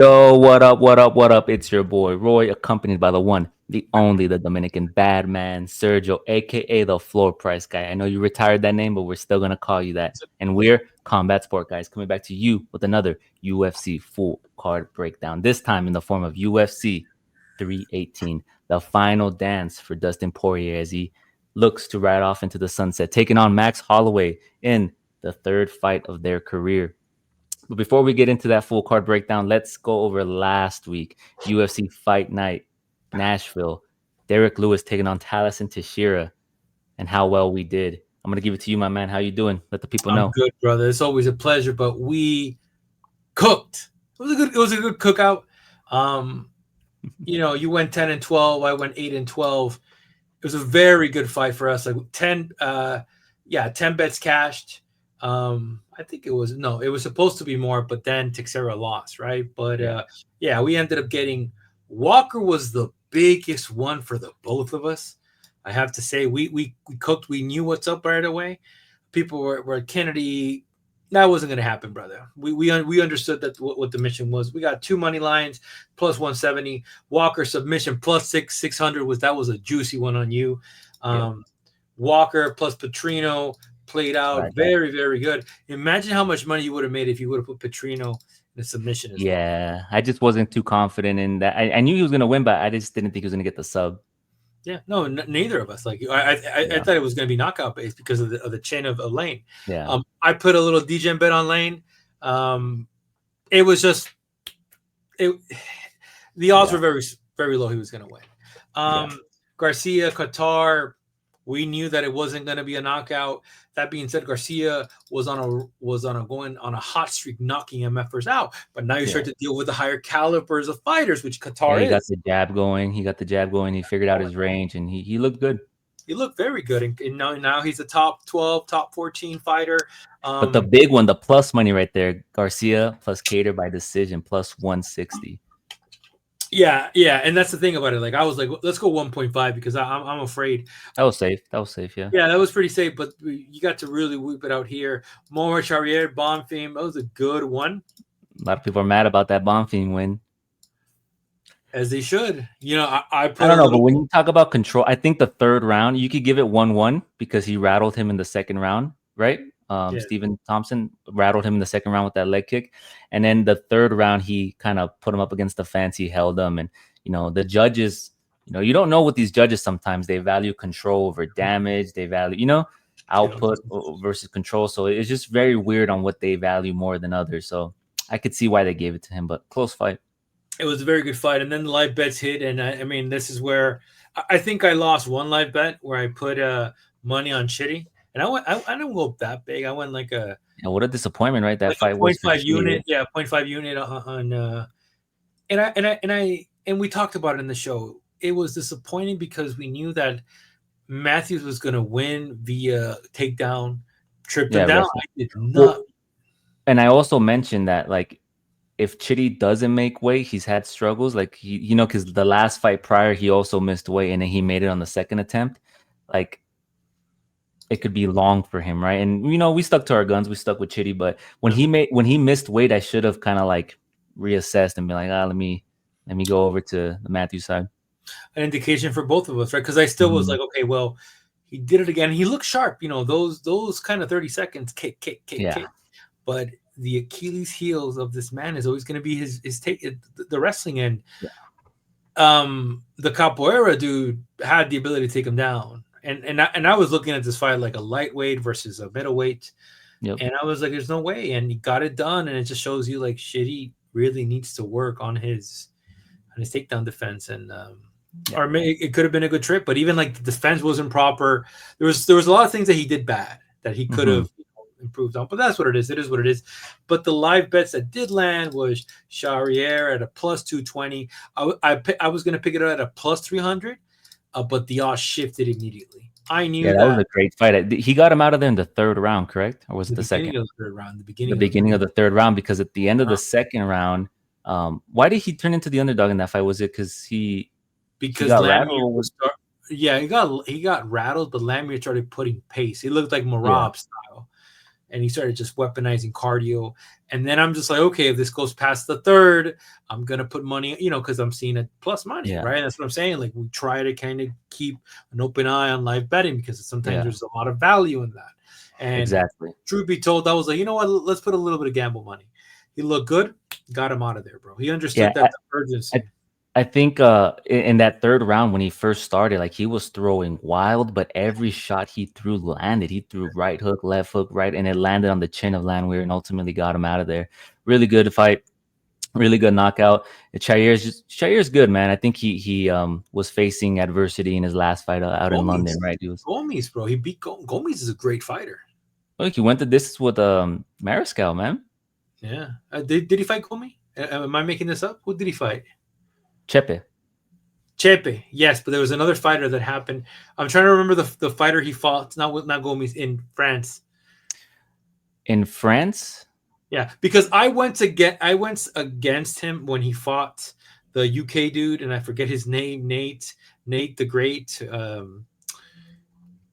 Yo, what up, what up, what up? It's your boy Roy, accompanied by the one, the only, the Dominican bad man, Sergio, aka the floor price guy. I know you retired that name, but we're still gonna call you that. And we're Combat Sport Guys, coming back to you with another UFC full card breakdown. This time in the form of UFC 318, the final dance for Dustin Poirier as he looks to ride off into the sunset, taking on Max Holloway in the third fight of their career. But before we get into that full card breakdown, let's go over last week. UFC Fight Night, Nashville. Derek Lewis taking on Taliesin Teixeira, and how well we did. I'm gonna give it to you, my man. How you doing? Let the people know. I'm good, brother. It's always a pleasure, but we cooked. It was a good cookout. You went 10-12. I went 8-12. It was a very good fight for us. Like 10 bets cashed. I think it was supposed to be more, but then Teixeira lost, right? But we ended up getting Walker was the biggest one for the both of us. I have to say, we cooked. We knew what's up right away. People were Kennedy. That wasn't going to happen, brother. We understood that what the mission was. We got two money lines plus 170. Walker submission plus 600 was a juicy one on you. Walker plus Prachnio played out very, very good. Imagine how much money you would have made if you would have put Prachnio in a submission as well. I just wasn't too confident in that. I knew he was going to win, but I just didn't think he was going to get the sub. Yeah, no, neither of us. Like I thought it was going to be knockout based because of the chain of Lane. Yeah. I put a little DGen bet on Lane. It was just the odds were very, very low. He was going to win. Garcia, Qatar. We knew that it wasn't going to be a knockout. That being said, Garcia was on a hot streak, knocking MFers out. But now you start to deal with the higher calibers of fighters, which Qatar is. He got the jab going. He figured out his range, and he looked good. He looked very good, and now he's a top 12, top 14 fighter. But the big one, the plus money right there, Garcia plus Cater by decision plus 160. Yeah, and that's the thing about it. Like I was like, let's go 1.5 because I'm afraid. That was safe. Yeah. Yeah, that was pretty safe. But you got to really whip it out here. Mohamed Charrier, Bonfim, that was a good one. A lot of people are mad about that Bonfim win, as they should. I don't know, but when you talk about control, I think the third round you could give it 1-1 because he rattled him in the second round, right? Stephen Thompson rattled him in the second round with that leg kick. And then the third round, he kind of put him up against the fence. He held him. And, the judges, you don't know what these judges sometimes. They value control over damage. They value, output versus control. So it's just very weird on what they value more than others. So I could see why they gave it to him, but close fight. It was a very good fight. And then the live bets hit. And I mean, this is where I think I lost one live bet where I put money on Chitty. And I didn't go that big. I went like what a disappointment, right? That like fight 0.5 unit, 0.5 unit on. And we talked about it in the show. It was disappointing because we knew that Matthews was going to win via takedown, tripped him down. I did not. Well, and I also mentioned that like if Chitty doesn't make weight, he's had struggles. Like he, because the last fight prior he also missed weight and then he made it on the second attempt. Like. It could be long for him, right? And we stuck to our guns. We stuck with Chitty, but when he missed weight, I should have kind of like reassessed and been like, let me go over to the Matthews side. An indication for both of us, right? Because I still was like, okay, well, he did it again. He looked sharp, those kind of 30 seconds, kick. But the Achilles heels of this man is always going to be his the wrestling end. Yeah. The Capoeira dude had the ability to take him down. And I was looking at this fight like a lightweight versus a middleweight. Yep. And I was like, there's no way. And he got it done. And it just shows you like Shitty really needs to work on his takedown defense. And or maybe it could have been a good trip, but even like the defense wasn't proper. There was a lot of things that he did bad that he could have improved on. But that's what it is. It is what it is. But the live bets that did land was Charrier at a plus 220. I was going to pick it up at a plus 300. But the odds shifted immediately. I knew that was a great fight. He got him out of there in the third round, correct? Or was it the second? Of the third round, the beginning of the third round, because at the end of the second round, why did he turn into the underdog in that fight? Was it because he got rattled? He got rattled, but Lamier started putting pace. He looked like Marab style. and he started just weaponizing cardio. And then I'm just like, okay, if this goes past the third, I'm gonna put money, because I'm seeing it plus money, Yeah. right? That's what I'm saying. Like, we try to kind of keep an open eye on live betting because sometimes Yeah. there's a lot of value in that. And Exactly. truth be told, I was like, you know what? Let's put a little bit of gamble money. He looked good, got him out of there, bro. He understood Yeah. that the urgency. I think in that third round when he first started, like he was throwing wild, but every shot he threw landed. He threw right hook, left hook, right, and it landed on the chin of Landwehr and ultimately got him out of there. Really good fight, really good knockout. Chair's good, man. I think he was facing adversity in his last fight out in London, right? He was Gomes, bro. He beat Gomes. Is a great fighter. look, he went to this with Mariscal, man. Yeah. Did he fight Gomes? Am I making this up? Who did he fight? Chepe, yes, but there was another fighter that happened. I'm trying to remember the fighter he fought. Not Gomes, in France. In France? Yeah, because I went against him when he fought the UK dude, and I forget his name. Nate the Great.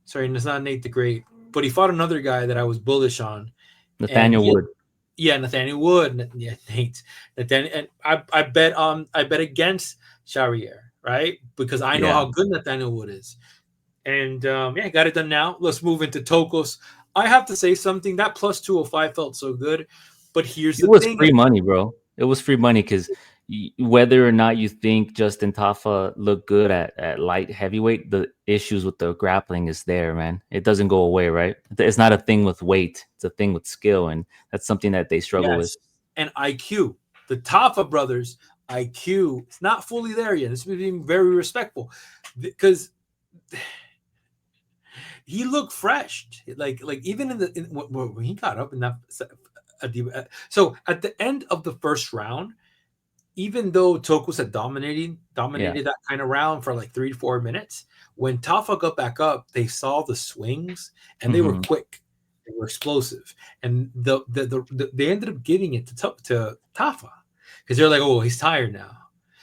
Sorry, it's not Nate the Great, but he fought another guy that I was bullish on. Nathaniel Wood. Yeah, Nathaniel Wood. Yeah, Nate. And I bet against Charrier, right? Because I know how good Nathaniel Wood is. And got it done now. Let's move into Tokos. I have to say something. That plus 205 felt so good. But here's the thing. It was free money, bro. It was free money because whether or not you think Justin Tafa looked good at light heavyweight, the issues with the grappling is there, man. It doesn't go away, right? It's not a thing with weight. It's a thing with skill, and that's something that they struggle with. And IQ. The Tafa brothers, IQ, it's not fully there yet. It's being very respectful because he looked fresh. Like even when he got up in that. So at the end of the first round, even though Tokos had dominated that kind of round for like 3 to 4 minutes, when Tafa got back up, they saw the swings and they were quick, they were explosive, and they ended up giving it to Tafa because they're like, oh, he's tired now.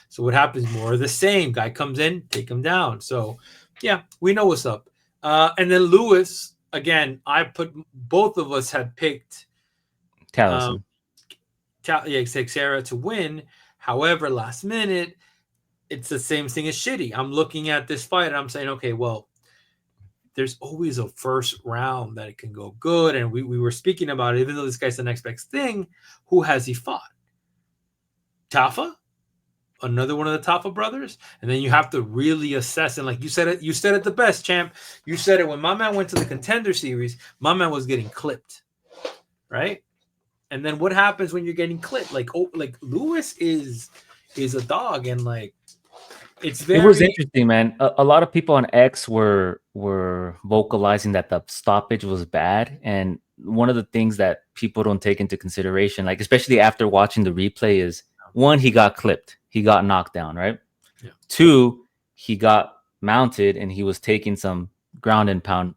So what happens? More of the same. Guy comes in, take him down. So yeah, we know what's up. And then Lewis again. Both of us had picked Teixeira to win. However, last minute, it's the same thing as shitty. I'm looking at this fight and I'm saying, okay, well, there's always a first round that it can go good. And we were speaking about it, even though this guy's the next best thing, who has he fought? Tafa? Another one of the Tafa brothers? And then you have to really assess. And like you said it the best, champ. You said it when my man went to the Contender Series, my man was getting clipped, right? And then what happens when you're getting clipped? Like Lewis is a dog, and like it was interesting, man. A lot of people on X were vocalizing that the stoppage was bad, and one of the things that people don't take into consideration, like especially after watching the replay, is one, he got clipped, he got knocked down, right? Yeah. 2, he got mounted and he was taking some ground and pound,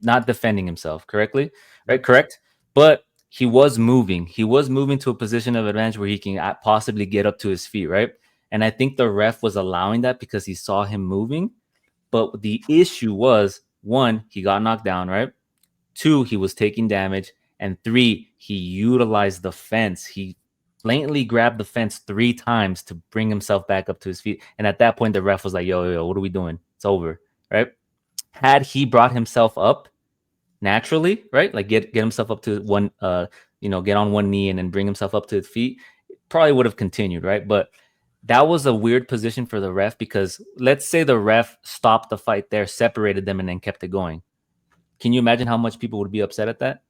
not defending himself correctly, right? Correct, but he was moving. He was moving to a position of advantage where he can possibly get up to his feet, right? And I think the ref was allowing that because he saw him moving. But the issue was, 1, he got knocked down, right? 2, he was taking damage. And 3, he utilized the fence. He blatantly grabbed the fence 3 times to bring himself back up to his feet. And at that point, the ref was like, yo, what are we doing? It's over, right? Had he brought himself up naturally, right? Like get himself up to one, get on one knee and then bring himself up to his feet, probably would have continued, right? But that was a weird position for the ref because let's say the ref stopped the fight there, separated them, and then kept it going. Can you imagine how much people would be upset at that?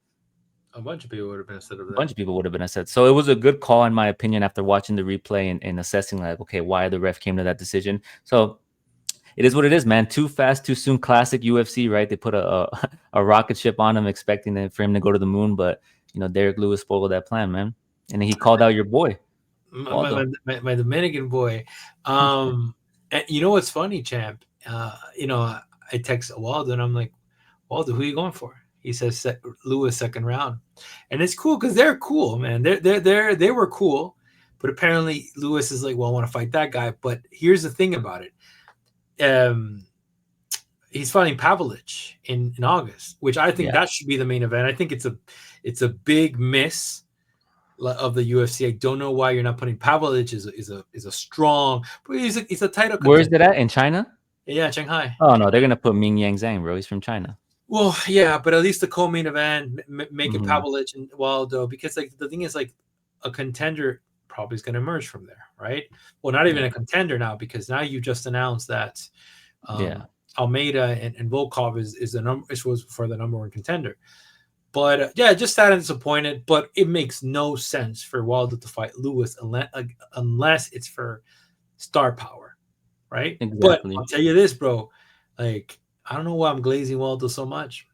A bunch of people would have been upset. A bunch of people would have been upset. So it was a good call, in my opinion, after watching the replay and assessing, like, okay, why the ref came to that decision. So it is what it is, man. Too fast, too soon. Classic UFC, right? They put a rocket ship on him, expecting for him to go to the moon. But Derek Lewis spoiled that plan, man. And he called out your boy, my Dominican boy. And you know what's funny, champ? I text Waldo and I'm like, Waldo, who are you going for? He says Lewis second round, and it's cool because they're cool, man. They were cool, but apparently Lewis is like, well, I want to fight that guy. But here's the thing about it. He's fighting Pavlich in August, which I think that should be the main event. I think It's a big miss of the UFC. I don't know why you're not putting Pavlich is a strong, but he's a title Where is contender. it at? In China? Yeah, Shanghai. Oh no, they're gonna put Ming Yang Zhang, bro. He's from China. Well, yeah, but at least the co-main event, make it Mhm. Pavlich and Waldo, because like the thing is like a contender probably is going to emerge from there, right? Well, not even Yeah. a contender now, because now you just announced that Yeah. Almeida and Volkov is the number was for the number one contender. But yeah, just sad and disappointed. But it makes no sense for Waldo to fight Lewis unless it's for star power, right? But Exactly. I'll tell you this, bro. Like, I don't know why I'm glazing Waldo so much.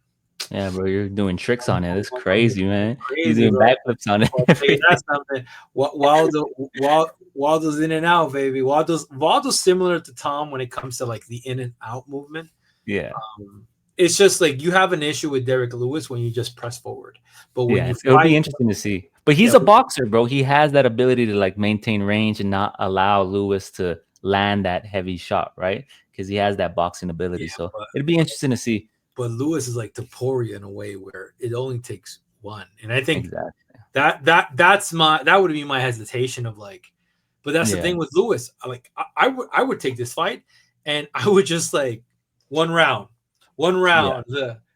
Yeah, bro, you're doing tricks on it. It's I'm crazy, man. You're crazy, doing bro. backflips on it. I'll tell you that something. Waldo's in and out, baby. Waldo's similar to Tom when it comes to like the in and out movement. Yeah. It's just like you have an issue with Derek Lewis when you just press forward, but when Yeah, you it'll be fight, interesting to see. But he's a boxer, bro. He has that ability to like maintain range and not allow Lewis to land that heavy shot, right? Because he has that boxing ability. So it'll be interesting to see. But Lewis is like the Poirier in a way where it only takes one, and I think Exactly. that would be my hesitation of like, but that's the Yeah. thing with Lewis. Like I would take this fight, and I would just like one round,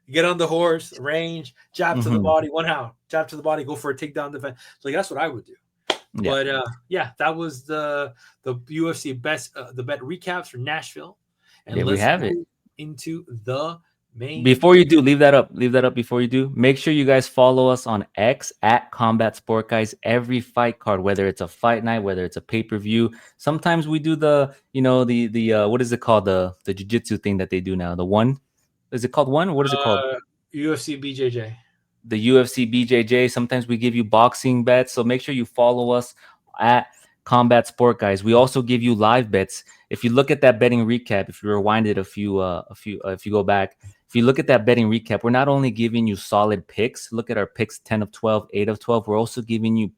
get on the horse, range, jab to the body, one round, jab to the body, go for a takedown defense. Like that's what I would do. Yeah. But yeah, that was the UFC best the bet recaps for Nashville, and Yeah, we let's have move it. into the main. Before you do, leave that up. Leave that up before you do. Make sure you guys follow us on X at Combat Sport Guys. Every fight card, whether it's a fight night, whether it's a pay-per-view. Sometimes we do the, the what is it called? The jiu-jitsu thing that they do now. The one. Is it called one? What is it called? UFC BJJ. The UFC BJJ. Sometimes we give you boxing bets. So make sure you follow us at Combat Sport Guys. We also give you live bets. If you look at that betting recap, if you rewind it if you go back, if you look at that betting recap, we're not only giving you solid picks. Look at our picks: 10 of 12, 8 of 12. We're also giving you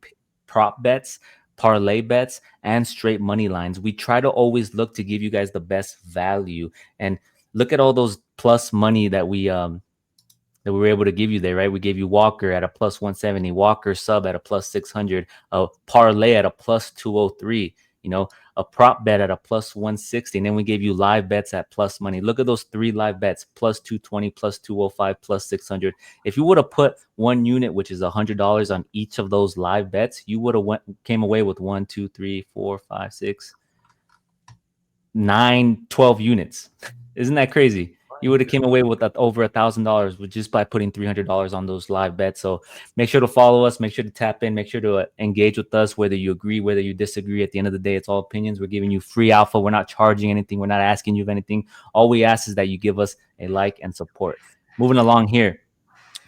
prop bets, parlay bets, and straight money lines. We try to always look to give you guys the best value. And look at all those plus money that we were able to give you there, right? We gave you Walker at a plus 170, Walker sub at a plus 600, a parlay at a plus 203, a prop bet at a plus 160. And then we gave you live bets at plus money. Look at those 3 live bets: plus 220, plus 205, plus 600. If you would have put one unit, which is $100 on each of those live bets, you would have came away with 1, 2, 3, 4, 5, 6, 9, 12 units. Isn't that crazy? You would have came away with over $1,000 just by putting $300 on those live bets. So make sure to follow us. Make sure to tap in. Make sure to engage with us, whether you agree, whether you disagree. At the end of the day, it's all opinions. We're giving you free alpha. We're not charging anything. We're not asking you of anything. All we ask is that you give us a like and support. Moving along here,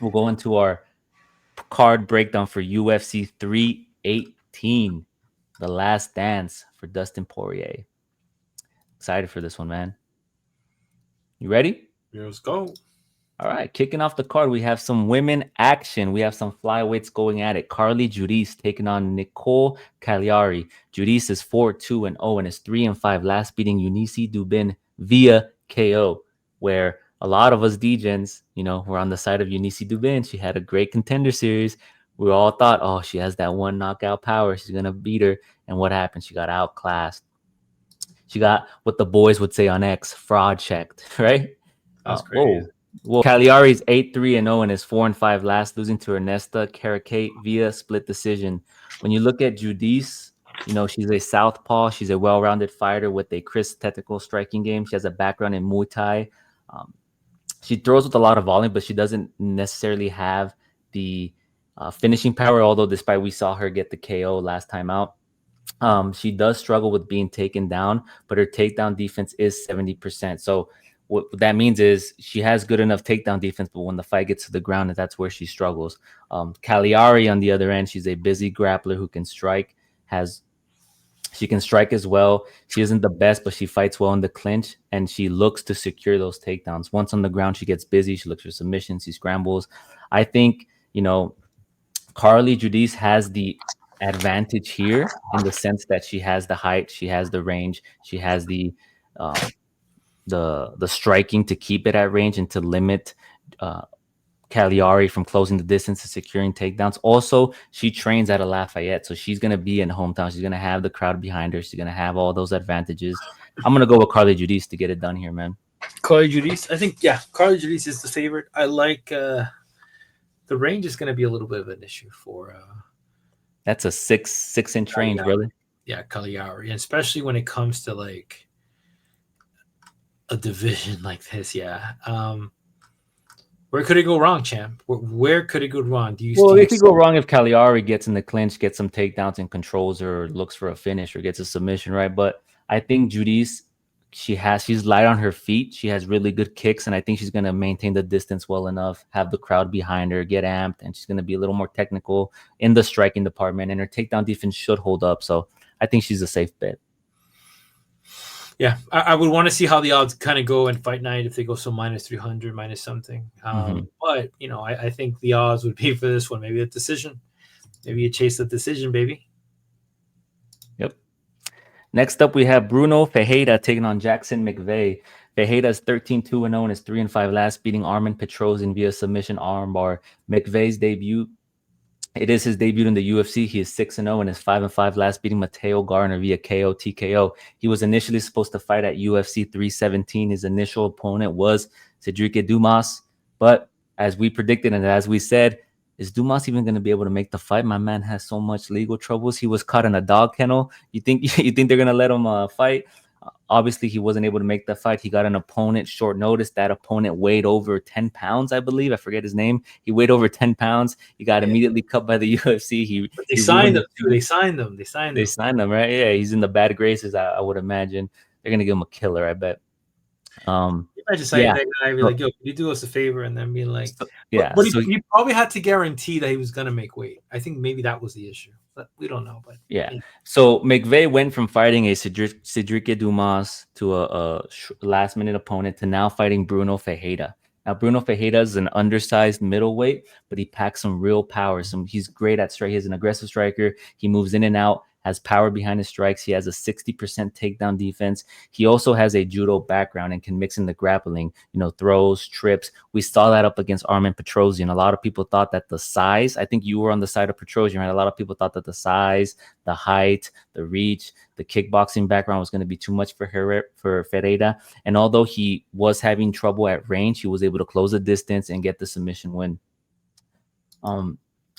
we'll go into our card breakdown for UFC 318, the last dance for Dustin Poirier. Excited for this one, man. You ready? Let's go. All right, kicking off the card, we have some women action. We have some flyweights going at it. Carly Judice taking on Nicole Caliari. Judice is 4-2-0 and is 3-5, last beating Eunice Dubin via KO, where a lot of us DJs, were on the side of Eunice Dubin. She had a great contender series. We all thought, oh, she has that one knockout power. She's going to beat her. And what happened? She got outclassed. She got what the boys would say on X, fraud checked, right? That's crazy. Well, Caliari's 8-3-0 and is 4-5 last, losing to Ernesta Caracate via split decision. When you look at Judice, she's a southpaw. She's a well-rounded fighter with a crisp technical striking game. She has a background in Muay Thai. She throws with a lot of volume, but she doesn't necessarily have the finishing power, although despite we saw her get the KO last time out. She does struggle with being taken down, but her takedown defense is 70%. So what that means is she has good enough takedown defense, but when the fight gets to the ground, that's where she struggles. Caliari, on the other end, she's a busy grappler who can strike, she can strike as well. She isn't the best, but she fights well in the clinch, and she looks to secure those takedowns. Once on the ground, she gets busy. She looks for submissions. She scrambles. I think, Carly Judice has the advantage here in the sense that she has the height, she has the range, she has the striking to keep it at range and to limit Caliari from closing the distance and securing takedowns. Also, she trains at a Lafayette, so she's gonna be in hometown. She's gonna have the crowd behind her. She's gonna have all those advantages. I'm gonna go with Carly Judice to get it done here, man. Carly Judice. I think Carly Judice is the favorite. I like the range is going to be a little bit of an issue for. That's a 6-inch range, brother. Yeah, Caliari, and especially when it comes to like a division like this. Yeah. Where could it go wrong, champ? Where could it go wrong? It could go wrong if Caliari gets in the clinch, gets some takedowns and controls her, or looks for a finish or gets a submission, right? But I think Judice, she's light on her feet. She has really good kicks, and I think she's going to maintain the distance well enough, have the crowd behind her, get amped, and she's going to be a little more technical in the striking department, and her takedown defense should hold up. So I think she's a safe bet. Yeah, I would want to see how the odds kind of go in fight night if they go so minus 300, minus something. But, I think the odds would be for this one, maybe a decision. Maybe you chase the decision, baby. Yep. Next up, we have Bruno Ferreira taking on Jackson Mcvey. Ferreira is 13-2-0 and is 3-5 last, beating Armen Petrosian via submission armbar. Mcvey's debut. It is his debut in the UFC. He is 6-0 and is 5-5 last, beating Mateo Garner via KO TKO. He was initially supposed to fight at UFC 317. His initial opponent was Cedric Dumas, but as we predicted and as we said, is Dumas even going to be able to make the fight? My man has so much legal troubles. He was caught in a dog kennel. You think they're going to let him fight? Obviously, he wasn't able to make the fight. He got an opponent short notice. That opponent weighed over 10 pounds, I believe. I forget his name. He weighed over 10 pounds. He got immediately cut by the UFC. They signed him, too. They signed him, right? Yeah, he's in the bad graces, I would imagine. They're going to give him a killer, I bet. Imagine saying that guy, be like, yo, can you do us a favor? And then being like, but he probably had to guarantee that he was going to make weight. I think maybe that was the issue. But we don't know. But yeah. So Mcvey went from fighting a Cedric Dumas to a last-minute opponent to now fighting Bruno Ferreira. Now, Bruno Ferreira is an undersized middleweight, but he packs some real power. He's great at strike. He's an aggressive striker. He moves in and out, has power behind his strikes. He has a 60% takedown defense. He also has a judo background and can mix in the grappling, throws, trips. We saw that up against Armen Petrosian. A lot of people thought that the size, I think you were on the side of Petrosian, right? A lot of people thought that the size, the height, the reach, the kickboxing background was going to be too much for Ferreira. And although he was having trouble at range, he was able to close the distance and get the submission win.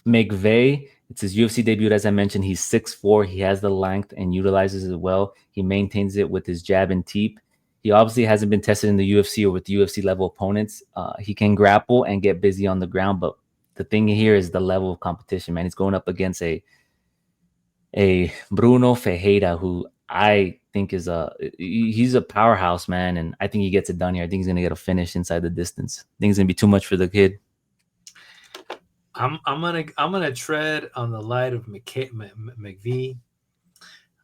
Mcvey, it's his UFC debut, as I mentioned. He's 6'4". He has the length and utilizes it well. He maintains it with his jab and teep. He obviously hasn't been tested in the UFC or with UFC level opponents. He can grapple and get busy on the ground, but the thing here is the level of competition, man. He's going up against a Bruno Ferreira, who I think he's a powerhouse, man, and I think he gets it done here. I think he's gonna get a finish inside the distance. I think it's gonna be too much for the kid. I'm gonna tread on the light of Mcvey.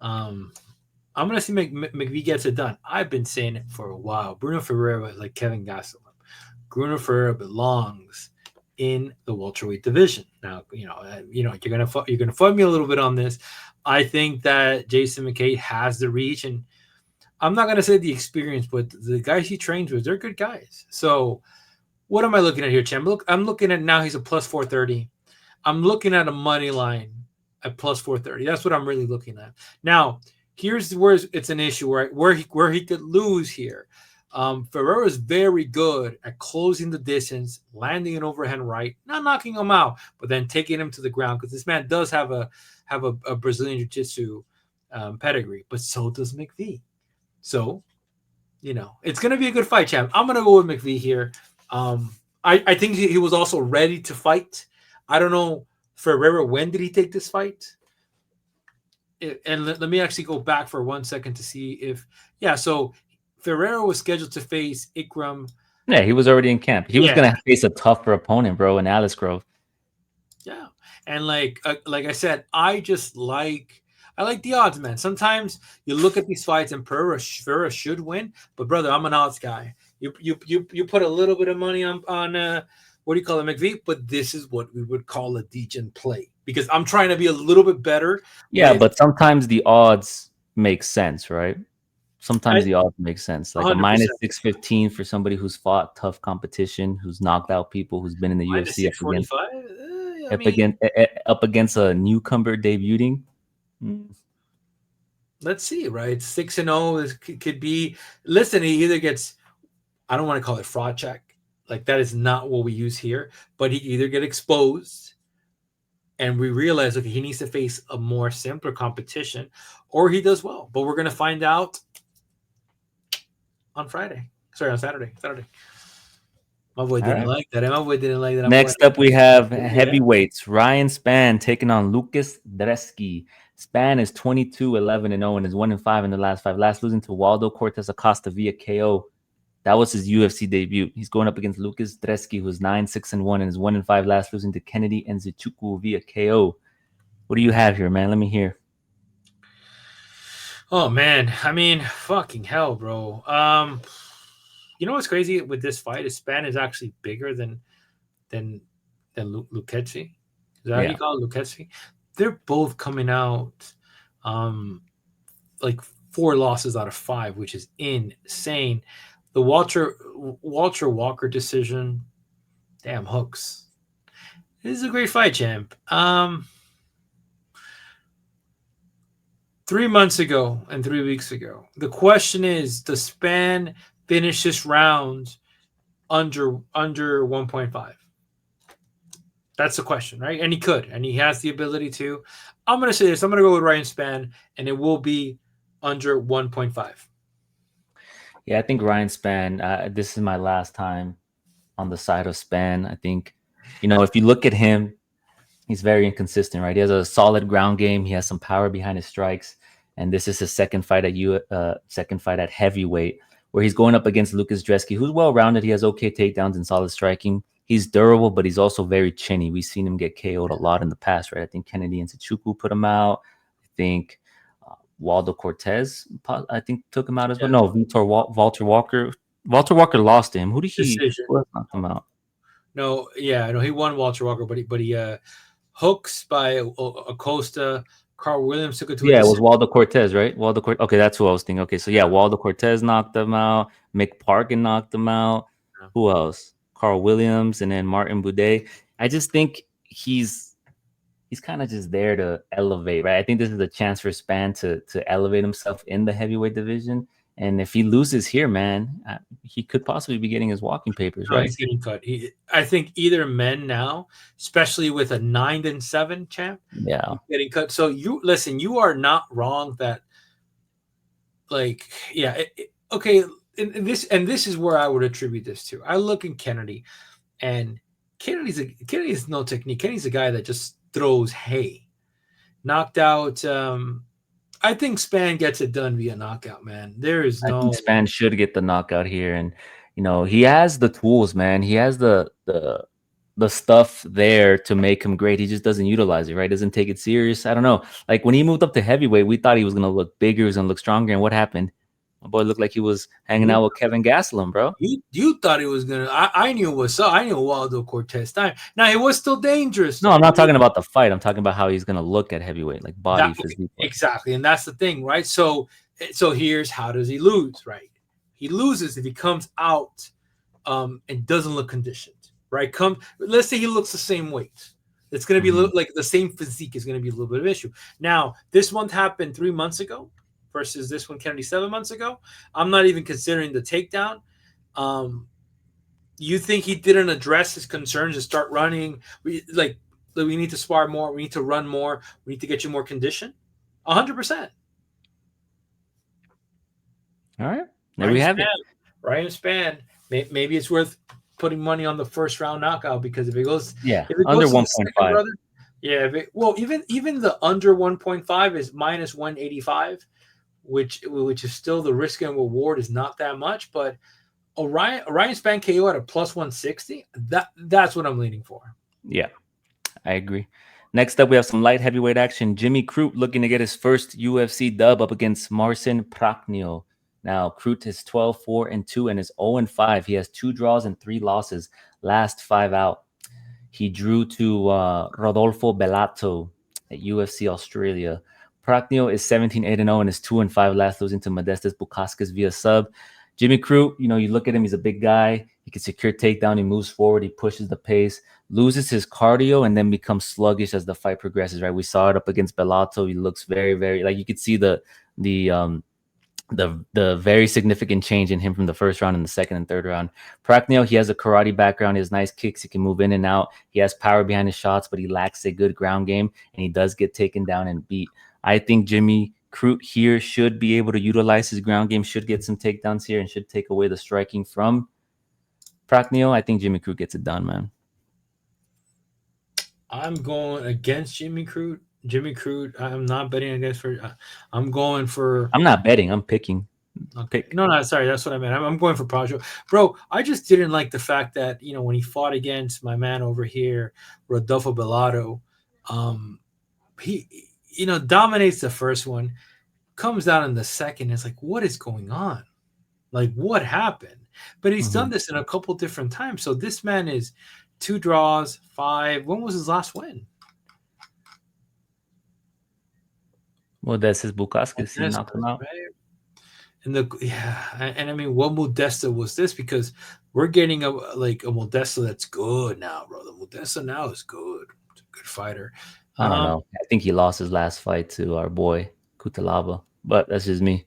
I'm gonna see Mcvey gets it done. I've been saying it for a while. Bruno Ferreira, like Kevin Gastelum, Bruno Ferreira belongs in the welterweight division. Now, you're gonna fight me a little bit on this. I think that Jason McCade has the reach, and I'm not gonna say the experience, but the guys he trains with, they're good guys. So. What am I looking at here, Champ? Look, I'm looking at now he's a plus 430. I'm looking at a money line at plus 430. That's what I'm really looking at. Now, here's where it's an issue where he could lose here. Ferreira is very good at closing the distance, landing an overhand right, not knocking him out, but then taking him to the ground, because this man does have a Brazilian Jiu-Jitsu pedigree, but so does Mcvey. So, it's going to be a good fight, Champ. I'm going to go with Mcvey here. I think he was also ready to fight. I don't know, Ferreira, when did he take this fight? And let me actually go back for 1 second to see if, so Ferreira was scheduled to face Ikram. Yeah, he was already in camp. He was going to face a tougher opponent, bro, in Alice Grove. Yeah. And like I said, I like the odds, man. Sometimes you look at these fights and Ferreira should win, but brother, I'm an odds guy. You put a little bit of money on what do you call it, Mcvey? But this is what we would call a degen play, because I'm trying to be a little bit better. Yeah, but sometimes the odds make sense, right? sometimes the odds make sense. Like a 100%. -615 for somebody who's fought tough competition, who's knocked out people, who's been in the Minus UFC 645. I mean, up against a newcomer debuting. Mm. let's see, right? 6-0 could be. Listen, he either gets. I don't want to call it fraud check. Like that is not what we use here. But he either get exposed, and we realize, okay, he needs to face a more simpler competition, or he does well. But we're gonna find out on Friday. Sorry, on Saturday. My boy didn't like that. My boy didn't like that. Next up, we have heavyweights. Ryan Spann taking on Lucas Brzeski. Spann is 22-11-0 and is 1-5 in the last 5. Last losing to Waldo Cortez Acosta via KO. That was his UFC debut. He's going up against Lucas Brzeski, who's 9-6-1 and is 1-5. Last losing to Kennedy Nzechukwu via KO. What do you have here, man? Let me hear. Oh man, I mean, fucking hell, bro. You know what's crazy with this fight is Spann is actually bigger than Lucchesi. Is that how you call it, Lucchesi? They're both coming out like 4 losses out of 5, which is insane. The Walter Walker decision, damn hooks. This is a great fight, champ. 3 months ago and 3 weeks ago. The question is, does Spann finish this round under 1.5? That's the question, right? And he could, and he has the ability to. I'm going to say this. I'm going to go with Ryan Spann, and it will be under 1.5. Yeah, I think Ryan Spann, this is my last time on the side of Spann. I think, if you look at him, he's very inconsistent, right? He has a solid ground game. He has some power behind his strikes. And this is his second fight at heavyweight, where he's going up against Lucas Brzeski, who's well-rounded. He has okay takedowns and solid striking. He's durable, but he's also very chinny. We've seen him get KO'd a lot in the past, right? I think Kennedy Nzechukwu put him out. I think Waldo Cortez, took him out as well. No, Walter Walker. Walter Walker lost to him. Who did he knock him out? No, he won Walter Walker, but he hooks by Costa. Carl Williams took it to it was Waldo Cortez, right? Okay, that's who I was thinking. Okay, so Waldo Cortez knocked him out. McParkin knocked him out. Yeah. Who else? Carl Williams, and then Martin Boudet. I just think he's kind of just there to elevate, right? I think this is a chance for Spann to elevate himself in the heavyweight division. And if he loses here, man, he could possibly be getting his walking papers, right? He's getting cut. I think either men now, especially with a 9-7 champ, getting cut. So you are not wrong that, okay. And this is where I would attribute this to. I look at Kennedy, and Kennedy's no technique. Kennedy's a guy that just throws hay. Knocked out. I think Spann gets it done via knockout, man. I think Spann should get the knockout here, and he has the tools, man. He has the stuff there to make him great. He just doesn't utilize it, right? Doesn't take it serious. I don't know. Like when he moved up to heavyweight, we thought he was gonna look bigger, he was gonna look stronger, and what happened? My boy looked like he was hanging out with Kevin Gastelum, bro. You thought he was gonna. I knew what's up. I knew Waldo Cortez time. Now he was still dangerous. No, I'm not talking about the fight. I'm talking about how he's gonna look at heavyweight, like body physique. Exactly, and that's the thing, right? So here's how does he lose, right? He loses if he comes out and doesn't look conditioned, right? Let's say he looks the same weight. It's gonna be like the same physique is gonna be a little bit of an issue. Now this one happened 3 months ago. Versus this one, Kennedy, 7 months ago. I'm not even considering the takedown. You think he didn't address his concerns and start running? We need to spar more. We need to run more. We need to get you more condition. 100%. All right, there we have it. Ryan Spann. Maybe it's worth putting money on the first round knockout because if it goes, under 1.5. Even the under 1.5 is minus 185. Which is still the risk and reward is not that much, but Ryan Spann KO at a plus 160. That's what I'm leaning for. Yeah, I agree. Next up, we have some light heavyweight action. Jimmy Crute looking to get his first UFC dub up against Marcin Prachnio. Now, Crute is 12-4-2 and is 0-5. He has 2 draws and 3 losses. Last 5 out. He drew to Rodolfo Bellato at UFC Australia. Prachnio is 17-8-0 and is 2-5 last, losing to Modestas Bukauskas via sub. Jimmy Crute, you look at him, he's a big guy. He can secure takedown. He moves forward. He pushes the pace, loses his cardio, and then becomes sluggish as the fight progresses, right? We saw it up against Bellato. He looks very, very, like you could see the very significant change in him from the first round and the second and third round. Prachnio, he has a karate background. He has nice kicks. He can move in and out. He has power behind his shots, but he lacks a good ground game, and he does get taken down and beat. I think Jimmy Crute here should be able to utilize his ground game, should get some takedowns here, and should take away the striking from Prachnio. I think Jimmy Crute gets it done, man. I'm going against Jimmy Crute. Jimmy Crute, I'm not betting against I'm going for. I'm not betting. I'm picking. Okay. No, sorry. That's what I meant. I'm going for Prado. Bro, I just didn't like the fact that, when he fought against my man over here, Rodolfo Bellato, he, dominates the first one, comes out in the second. It's like, what is going on? Like, what happened? But he's done this in a couple different times. So this man is 2 draws, 5. When was his last win? Well, that's his Bukauskas. He knocked him out. Right? And I mean, what Modesta was this? Because we're getting a Modesta that's good now, bro. The Modesta now is good. It's a good fighter. I don't know. I think he lost his last fight to our boy Kutalaba, but that's just me.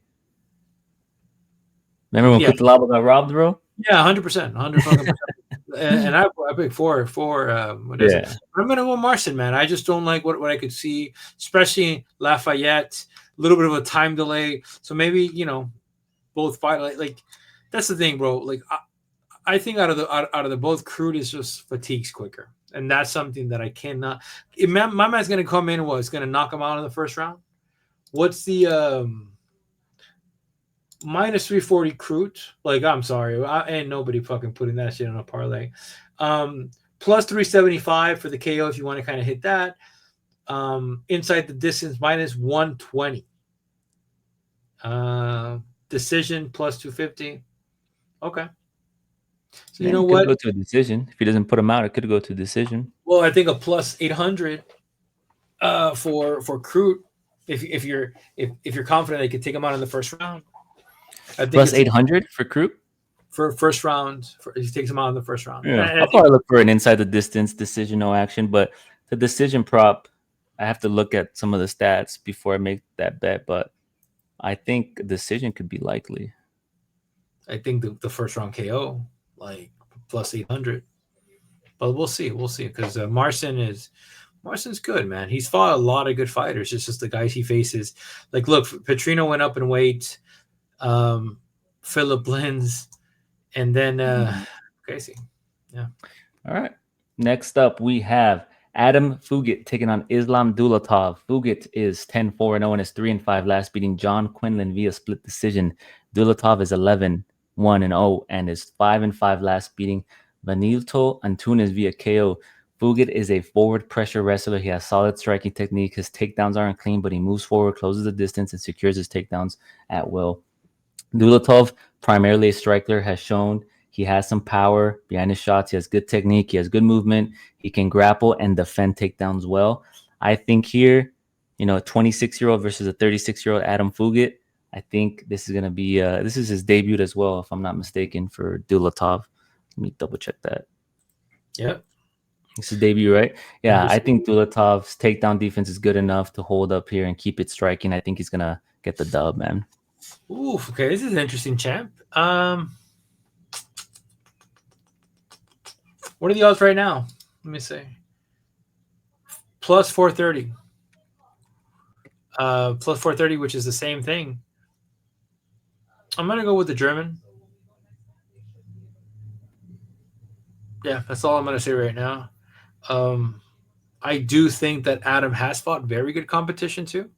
Remember when Kutalaba got robbed, bro? Yeah, 100%, 100%. and I picked four. Modesta. I'm gonna go Marcin, man. I just don't like what I could see, especially Lafayette. A little bit of a time delay, so maybe both fight like that's the thing, bro. Like I think out of the both, Crute is just fatigues quicker, and that's something that I cannot. My man's gonna come in and it's gonna knock him out in the first round. What's the minus 340 Crute? Like, I'm sorry, ain't nobody fucking putting that shit on a parlay. Plus 375 for the KO if you want to kind of hit that. Inside the distance minus 120. Decision plus 250. Okay. So you know what? Could go to a decision. If he doesn't put him out, it could go to a decision. Well, I think a plus 800 for Crute if you're confident they could take him out in the first round. I think plus 800 for Crute? For first round, he takes him out in the first round. Yeah, I'll probably look for an inside the distance decision, no action, but the decision prop, I have to look at some of the stats before I make that bet, but I think a decision could be likely. I think the first round KO, like plus 800. But we'll see. Because Marcin's good, man. He's fought a lot of good fighters. It's just the guys he faces. Like, look, Petrino went up in weight. Philip Lins. And then Casey. Yeah. All right. Next up, we have Adam Fugitt taking on Islam Dulatov. Fugitt is 10-4-0 and is 3-5 last, beating John Quinlan via split decision. Dulatov is 11-1-0 and is 5-5 last, beating Benito Antunes via KO. Fugitt is a forward pressure wrestler. He has solid striking technique. His takedowns aren't clean, but he moves forward, closes the distance, and secures his takedowns at will. Dulatov, primarily a striker, has shown he has some power behind his shots. He has good technique. He has good movement. He can grapple and defend takedowns well. I think here, a 26-year-old versus a 36-year-old Adam Fugitt, I think this is going to be this is his debut as well, if I'm not mistaken, for Dulatov. Let me double check that. Yep. It's his debut, right? Yeah, I think Dulatov's takedown defense is good enough to hold up here and keep it striking. I think he's going to get the dub, man. Ooh, okay. This is an interesting champ. What are the odds right now? Let me see. Plus 430. Plus 430, which is the same thing. I'm going to go with the German. Yeah, that's all I'm going to say right now. I do think that Adam has fought very good competition too.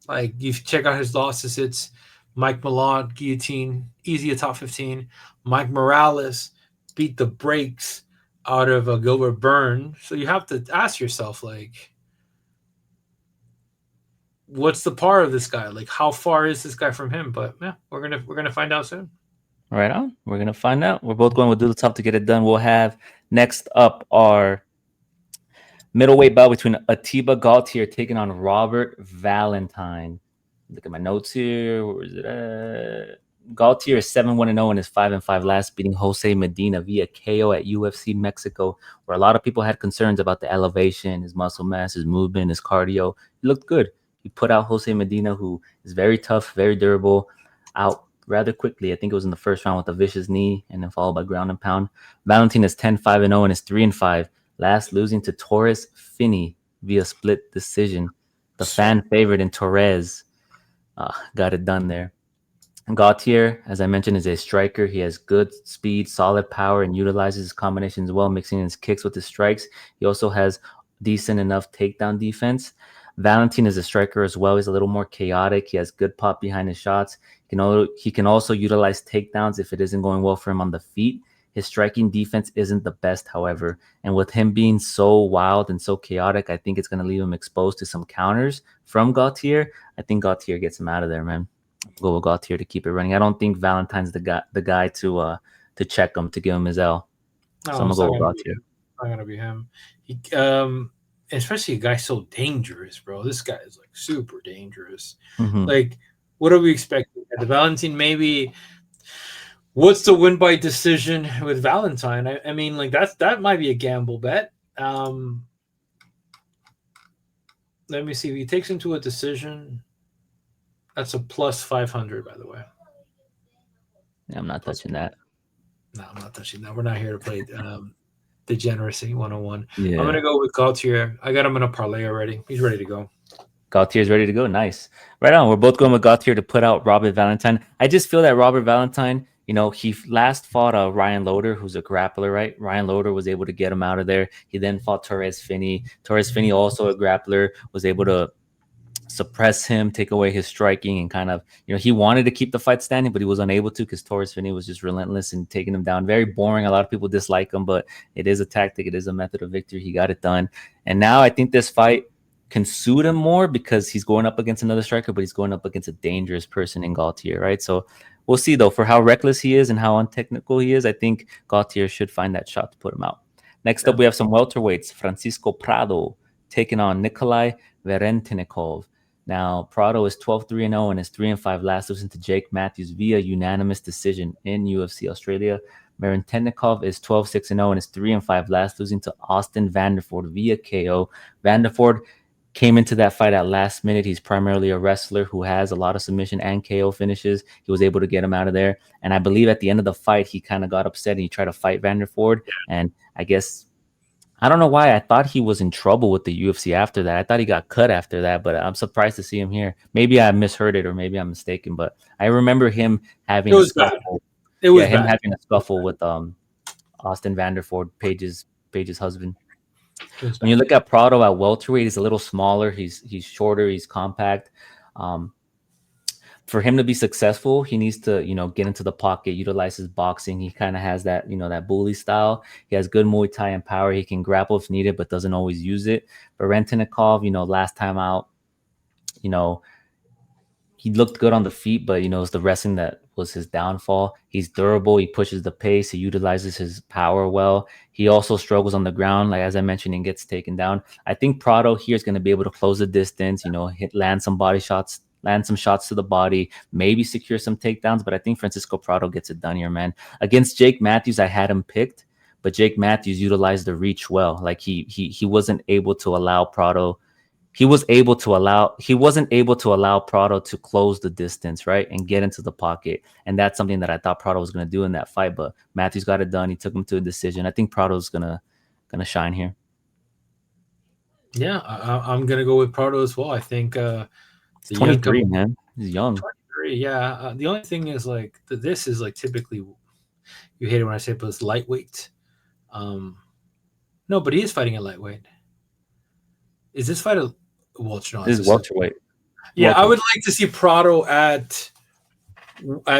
Like, you check out his losses, it's Mike Malott, guillotine, easy a top 15. Mike Morales beat the brakes out of Gilbert Burns. So you have to ask yourself, like, what's the par of this guy? Like, how far is this guy from him? But yeah, we're gonna find out soon. Right on. We're gonna find out. We're both going with Dulatov to get it done. We'll have next up our Middleweight bout between Atiba Gautier taking on Robert Valentine. Look at my notes here. Where is it at? Gautier is 7-1-0 and is 5-5 last, beating Jose Medina via KO at UFC Mexico, where a lot of people had concerns about the elevation, his muscle mass, his movement, his cardio. He looked good. He put out Jose Medina, who is very tough, very durable, out rather quickly. I think it was in the first round with a vicious knee and then followed by ground and pound. Valentin is 10-5-0 and is 3-5. Last losing to Torres Finney via split decision. The fan favorite in Torres got it done there. Gautier, as I mentioned, is a striker. He has good speed, solid power, and utilizes his combinations well, mixing his kicks with his strikes. He also has decent enough takedown defense. Valentin is a striker as well. He's a little more chaotic. He has good pop behind his shots. He can also utilize takedowns if it isn't going well for him on the feet. His striking defense isn't the best, however. And with him being so wild and so chaotic, I think it's going to leave him exposed to some counters from Gautier. I think Gautier gets him out of there, man. Go with Gautier to keep it running. I don't think Valentine's the guy to check him, to give him his L. So I'm going to go with Gautier. Not going to be him. He, especially a guy so dangerous, bro. This guy is like super dangerous. Mm-hmm. Like, what are we expecting? The Valentin, maybe. What's the win by decision with Valentine? I mean, like that might be a gamble bet. Let me see. If he takes him to a decision, that's a plus 500, by the way. Yeah, I'm not touching that. No, I'm not touching that. We're not here to play Degeneracy 101. Yeah. I'm going to go with Gautier. I got him in a parlay already. He's ready to go. Gautier's ready to go. Nice. Right on. We're both going with Gautier to put out Robert Valentine. I just feel that Robert Valentine, he last fought Ryan Loder, who's a grappler, right? Ryan Loder was able to get him out of there. He then fought Torres Finney. Torres Finney, also a grappler, was able to suppress him, take away his striking, and kind of, he wanted to keep the fight standing, but he was unable to because Torres Finney was just relentless and taking him down. Very boring. A lot of people dislike him, but it is a tactic. It is a method of victory. He got it done. And now I think this fight can suit him more because he's going up against another striker, but he's going up against a dangerous person in Gautier, right? So we'll see, though, for how reckless he is and how untechnical he is. I think Gautier should find that shot to put him out. Next up, we have some welterweights. Francisco Prado taking on Nikolai Verentennikov. Now, Prado is 12-3-0 and is 3-5 last, losing to Jake Matthews via unanimous decision in UFC Australia. Verentennikov is 12-6-0 and is 3-5 last, losing to Austin Vanderford via KO. Vanderford came into that fight at last minute. He's primarily a wrestler who has a lot of submission and KO finishes. He was able to get him out of there. And I believe at the end of the fight, he kind of got upset and he tried to fight Vanderford. And I guess, I don't know why. I thought he was in trouble with the UFC after that. I thought he got cut after that, but I'm surprised to see him here. Maybe I misheard it or maybe I'm mistaken, but I remember him having a scuffle. Having a scuffle with Austin Vanderford, Paige's husband. When you look at Prado at welterweight, he's a little smaller. He's shorter. He's compact. For him to be successful, he needs to, get into the pocket, utilize his boxing. He kind of has that, that bully style. He has good Muay Thai and power. He can grapple if needed, but doesn't always use it. Verentennikov, last time out, he looked good on the feet, but it's the wrestling that was his downfall. He's durable. He pushes the pace. He utilizes his power well. He also struggles on the ground, like as I mentioned, and gets taken down. I think Prado here is going to be able to close the distance. Land some body shots, land some shots to the body, maybe secure some takedowns. But I think Francisco Prado gets it done here, man. Against Jake Matthews, I had him picked, but Jake Matthews utilized the reach well. Like he wasn't able to allow Prado. He wasn't able to allow Prado to close the distance, right, and get into the pocket. And that's something that I thought Prado was going to do in that fight. But Matthews got it done. He took him to a decision. I think Prado's gonna shine here. Yeah, I'm gonna go with Prado as well. I think he's 23, man. He's young. 23, yeah. The only thing is like this is like typically you hate it when I say it, but it's lightweight. No, but he is fighting at lightweight. Is this fight a welterweight? This is welterweight. Yeah, welterweight. I would like to see Prado at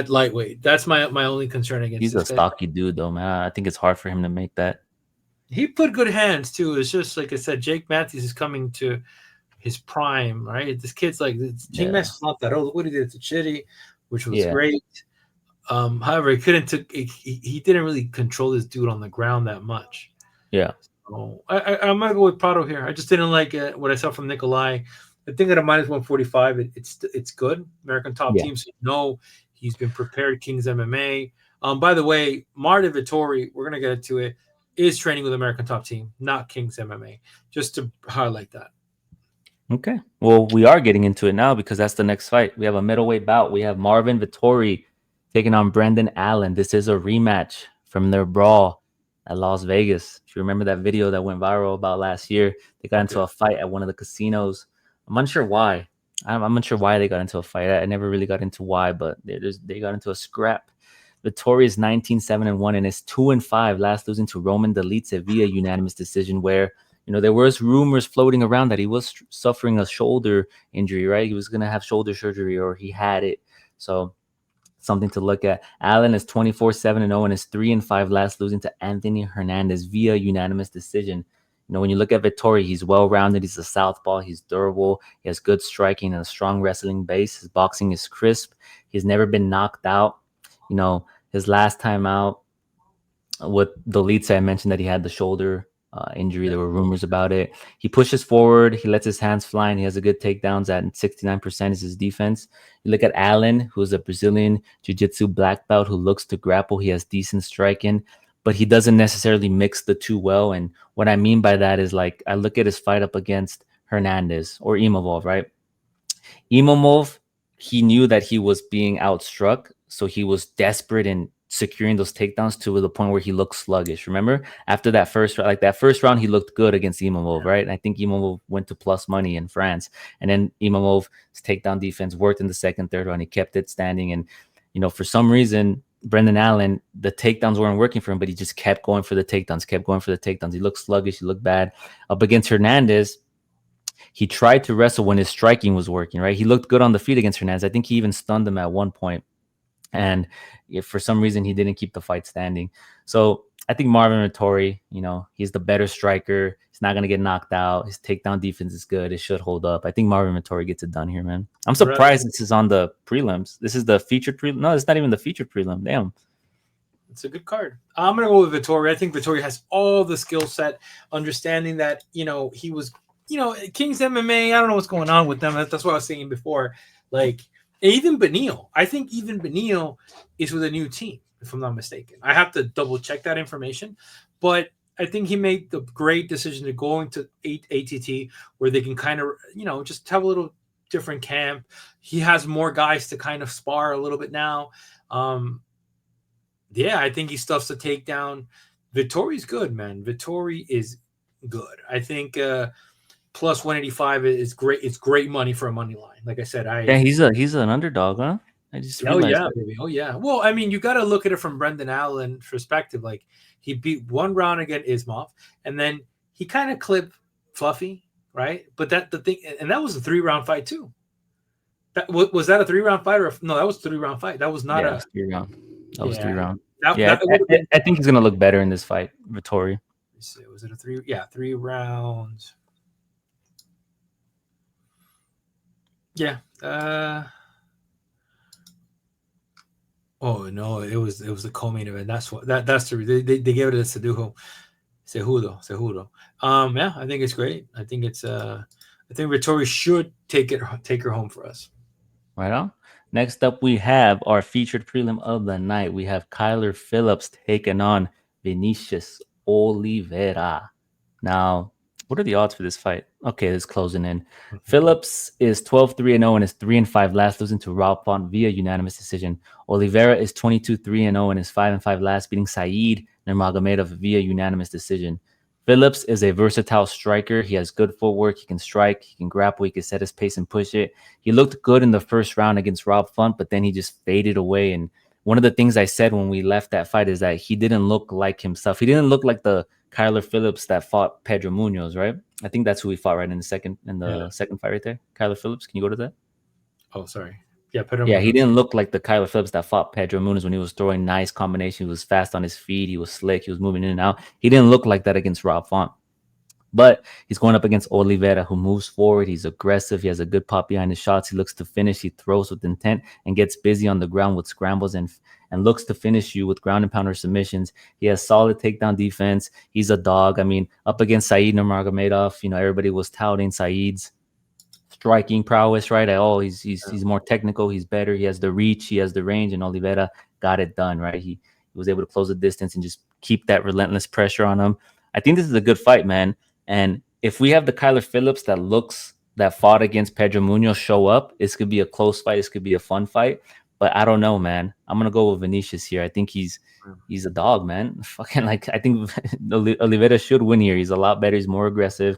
lightweight. That's my only concern against. He's a stocky dude, though, man. I think it's hard for him to make that. He put good hands too. It's just like I said, Jake Matthews is coming to his prime, right? This kid's like Jake Matthews is not that old. Look what he did to Chitty, which was great. However, he didn't really control this dude on the ground that much. Yeah. Oh, I'm gonna go with Prado here. I just didn't like what I saw from Nikolai. I think at a minus 145, it's good. American top Yeah. team, so he's been prepared. King's MMA. By the way, Martin Vettori, we're gonna get into it, is training with American top team, not King's MMA. Just to highlight that. Okay. Well, we are getting into it now because that's the next fight. We have a middleweight bout. We have Marvin Vettori taking on Brendan Allen. This is a rematch from their brawl at Las Vegas. If you remember that video that went viral about last year, they got into a fight at one of the casinos. I'm unsure why. I'm unsure why they got into a fight. I never really got into why, but they got into a scrap. Vettori is 19-7-1 and is 2-5, last losing to Roman Dolidze via unanimous decision, where there was rumors floating around that he was suffering a shoulder injury, right? He was going to have shoulder surgery or he had it. So something to look at. Allen is 24-7-0 and is 3-5, last losing to Anthony Hernandez via unanimous decision. When you look at Vettori, he's well-rounded. He's a southpaw. He's durable. He has good striking and a strong wrestling base. His boxing is crisp. He's never been knocked out. His last time out with Dolidze, I mentioned that he had the shoulder injury. There were rumors about it. He pushes forward. He lets his hands fly, and he has a good takedowns at 69% is his defense. You look at Allen, who's a Brazilian jiu-jitsu black belt who looks to grapple. He has decent striking, but he doesn't necessarily mix the two well. And what I mean by that is, like, I look at his fight up against Hernandez or Imavov, right? Imavov, he knew that he was being outstruck, so he was desperate in securing those takedowns to the point where he looked sluggish. Remember, after that first round, he looked good against Imavov, right? And I think Imavov went to plus money in France, and then Imamov's takedown defense worked in the second, third round. He kept it standing, and for some reason, Brendan Allen, the takedowns weren't working for him, but he just kept going for the takedowns. He looked sluggish. He looked bad. Up against Hernandez, he tried to wrestle when his striking was working, right? He looked good on the feet against Hernandez. I think he even stunned him at one point. And if for some reason he didn't keep the fight standing. So I think Marvin Vettori, he's the better striker. He's not going to get knocked out. His takedown defense is good. It should hold up. I think Marvin Vettori gets it done here, man. I'm surprised this is on the prelims. This is the featured prelim. No, it's not even the featured prelim. Damn. It's a good card. I'm going to go with Vettori. I think Vettori has all the skill set, understanding that, he was, King's MMA. I don't know what's going on with them. That's what I was saying before. Like, even Benio. I think even Benio is with a new team, if I'm not mistaken. I have to double check that information. But I think he made the great decision to go into ATT where they can kind of, just have a little different camp. He has more guys to kind of spar a little bit now. Yeah, I think he stuffs the takedown. Vettori's good, man. Vettori is good. I think plus 185 is great. It's great money for a money line. Like I said, he's an underdog, huh? I just realized. Baby. Oh yeah. Well, I mean, you got to look at it from Brendan Allen's perspective. Like, he beat one round against Ismov, and then he kind of clipped Fluffy, right? But the thing, and that was a 3-round fight too. Was that a 3-round fight no? That was a 3-round fight. That was not a 3-round. That was 3-round. Yeah, I think he's gonna look better in this fight, Vettori. Was it a 3? Yeah, 3 rounds. Yeah. Oh no, it was the co-main event. That's the they gave it to Cejudo. Yeah, I think it's great. I think Vettori should take her home for us. Right on. Next up, we have our featured prelim of the night. We have Kyler Phillips taking on Vinicius Oliveira. Now, what are the odds for this fight? Okay, it's closing in. Phillips is 12-3-0 and is 3-5, last losing to Rob Font via unanimous decision. Oliveira is 22-3-0 and is 5-5, last beating Saeed Nurmagomedov via unanimous decision. Phillips is a versatile striker. He has good footwork. He can strike. He can grapple. He can set his pace and push it. He looked good in the first round against Rob Font, but then he just faded away. And one of the things I said when we left that fight is that he didn't look like himself. He didn't look like the Kyler Phillips that fought Pedro Munoz, right? I think that's who he fought right in the second fight right there. Kyler Phillips. Can you go to that? Oh, sorry. Yeah, Pedro Munoz. He didn't look like the Kyler Phillips that fought Pedro Munoz when he was throwing nice combinations. He was fast on his feet. He was slick. He was moving in and out. He didn't look like that against Rob Font. But he's going up against Oliveira, who moves forward. He's aggressive. He has a good pop behind his shots. He looks to finish. He throws with intent and gets busy on the ground with scrambles and looks to finish you with ground and pounder submissions. He has solid takedown defense. He's a dog. I mean, up against Said Nurmagomedov, everybody was touting Said's striking prowess, right? He's more technical. He's better. He has the reach. He has the range. And Oliveira got it done, right? He was able to close the distance and just keep that relentless pressure on him. I think this is a good fight, man. And if we have the Kyler Phillips that fought against Pedro Munoz show up, this could be a close fight. This could be a fun fight. But I don't know, man. I'm gonna go with Vinicius here. I think he's a dog, man. Fucking I think Oliveira should win here. He's a lot better. He's more aggressive.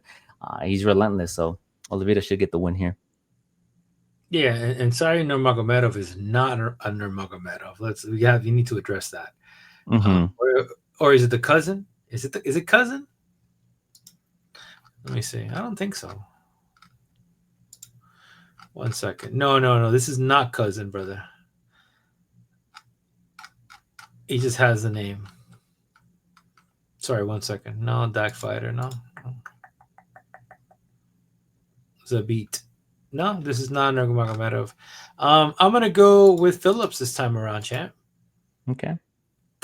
He's relentless. So Oliveira should get the win here. Yeah, and Said Nurmagomedov is not a Nurmagomedov. You need to address that. Mm-hmm. Or is it the cousin? Is it cousin? Let me see. I don't think so. 1 second. No. This is not cousin, brother. He just has the name. Sorry, 1 second. No, Dak Fighter. No. Zabit. No, this is not Nurmagomedov. I'm gonna go with Phillips this time around, champ. Okay.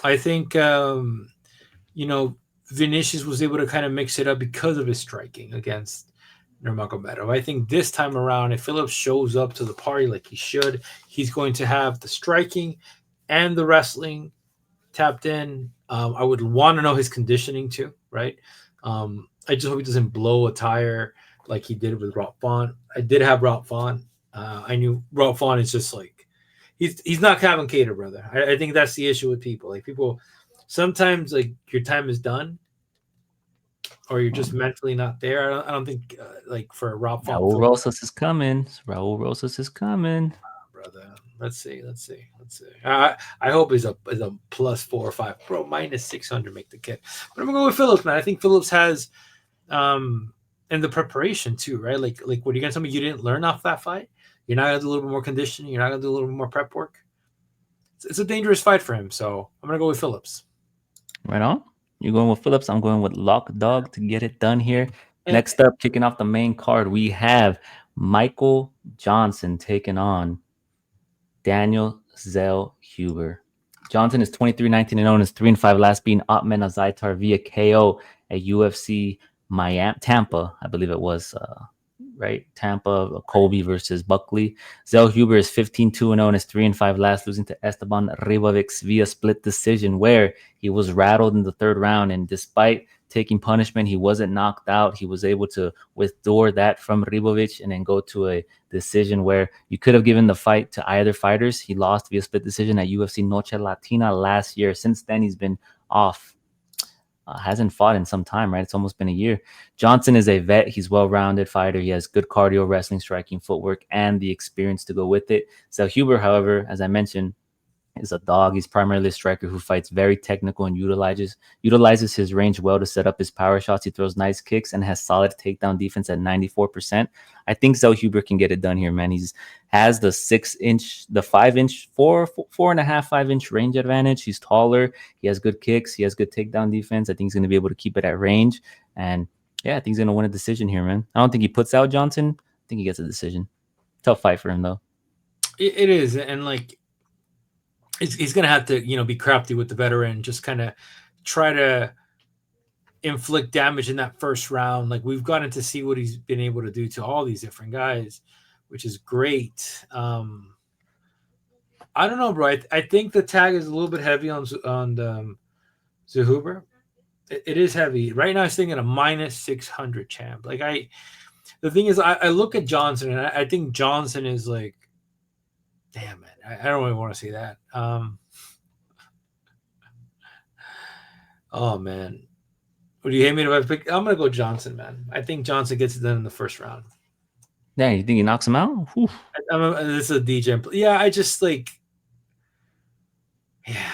I think Vinicius was able to kind of mix it up because of his striking against Nurmagomedov. I think this time around, if Phillips shows up to the party like he should, he's going to have the striking and the wrestling tapped in. I would want to know his conditioning too, right? I just hope he doesn't blow a tire like he did with Rob Font. I did have Rob Font. I knew Rob Font is just like he's not Calvin Kattar, brother. I think that's the issue with people. Like people sometimes like your time is done, or you're just mentally not there. I don't think like for Rob Font. Raul Rosas is coming. Raul Rosas is coming, brother. Let's see. I hope it's a plus 4 or 5, bro. Minus 600 make the kit. But I'm gonna go with Phillips, man. I think Phillips has and the preparation too, right? Like what are you gonna tell me you didn't learn off that fight? You're not gonna do a little bit more conditioning. You're not gonna do a little bit more prep work. It's a dangerous fight for him, so I'm gonna go with Phillips. Right on. You're going with Phillips. I'm going with Lock Dog to get it done here. Next up, kicking off the main card, we have Michael Johnson taking on Daniel Zellhuber. Johnson is 23-19-0 and is 3-5 last, beating Otman Azaitar via KO at UFC Miami, Tampa, I believe it was, right? Tampa, Colby versus Buckley. Zellhuber is 15-2-0 and is 3-5 last, losing to Esteban Ribovics via split decision, where he was rattled in the third round. And despite taking punishment, he wasn't knocked out. He was able to withdraw that from Ribovic and then go to a decision where you could have given the fight to either fighters. He lost via split decision at UFC Noche Latina last year. Since then, he's been off. Hasn't fought in some time, right? It's almost been a year. Johnson is a vet. He's well-rounded fighter. He has good cardio, wrestling, striking, footwork, and the experience to go with it. Zellhuber, however, as I mentioned, is a dog. He's primarily a striker who fights very technical and utilizes his range well to set up his power shots. He throws nice kicks and has solid takedown defense at 94%. I think Zellhuber can get it done here, man. He's has the 6-inch, the 5-inch, 4.5, 5-inch range advantage. He's taller. He has good kicks. He has good takedown defense. I think he's going to be able to keep it at range. And yeah, I think he's going to win a decision here, man. I don't think he puts out Johnson. I think he gets a decision. Tough fight for him, though. It is. And like, he's going to have to, be crafty with the veteran, just kind of try to inflict damage in that first round. Like, we've gotten to see what he's been able to do to all these different guys, which is great. I don't know, bro. I think the tag is a little bit heavy on Zellhuber. It is heavy. Right now, I'm thinking a minus 600 champ. Like, the thing is, I look at Johnson, and I think Johnson is like, damn it. I don't really want to see that. Oh, man. Would you hate me if I pick? I'm going to go Johnson, man. I think Johnson gets it done in the first round. Yeah, you think he knocks him out? This is a DJ. Yeah, I just like, yeah.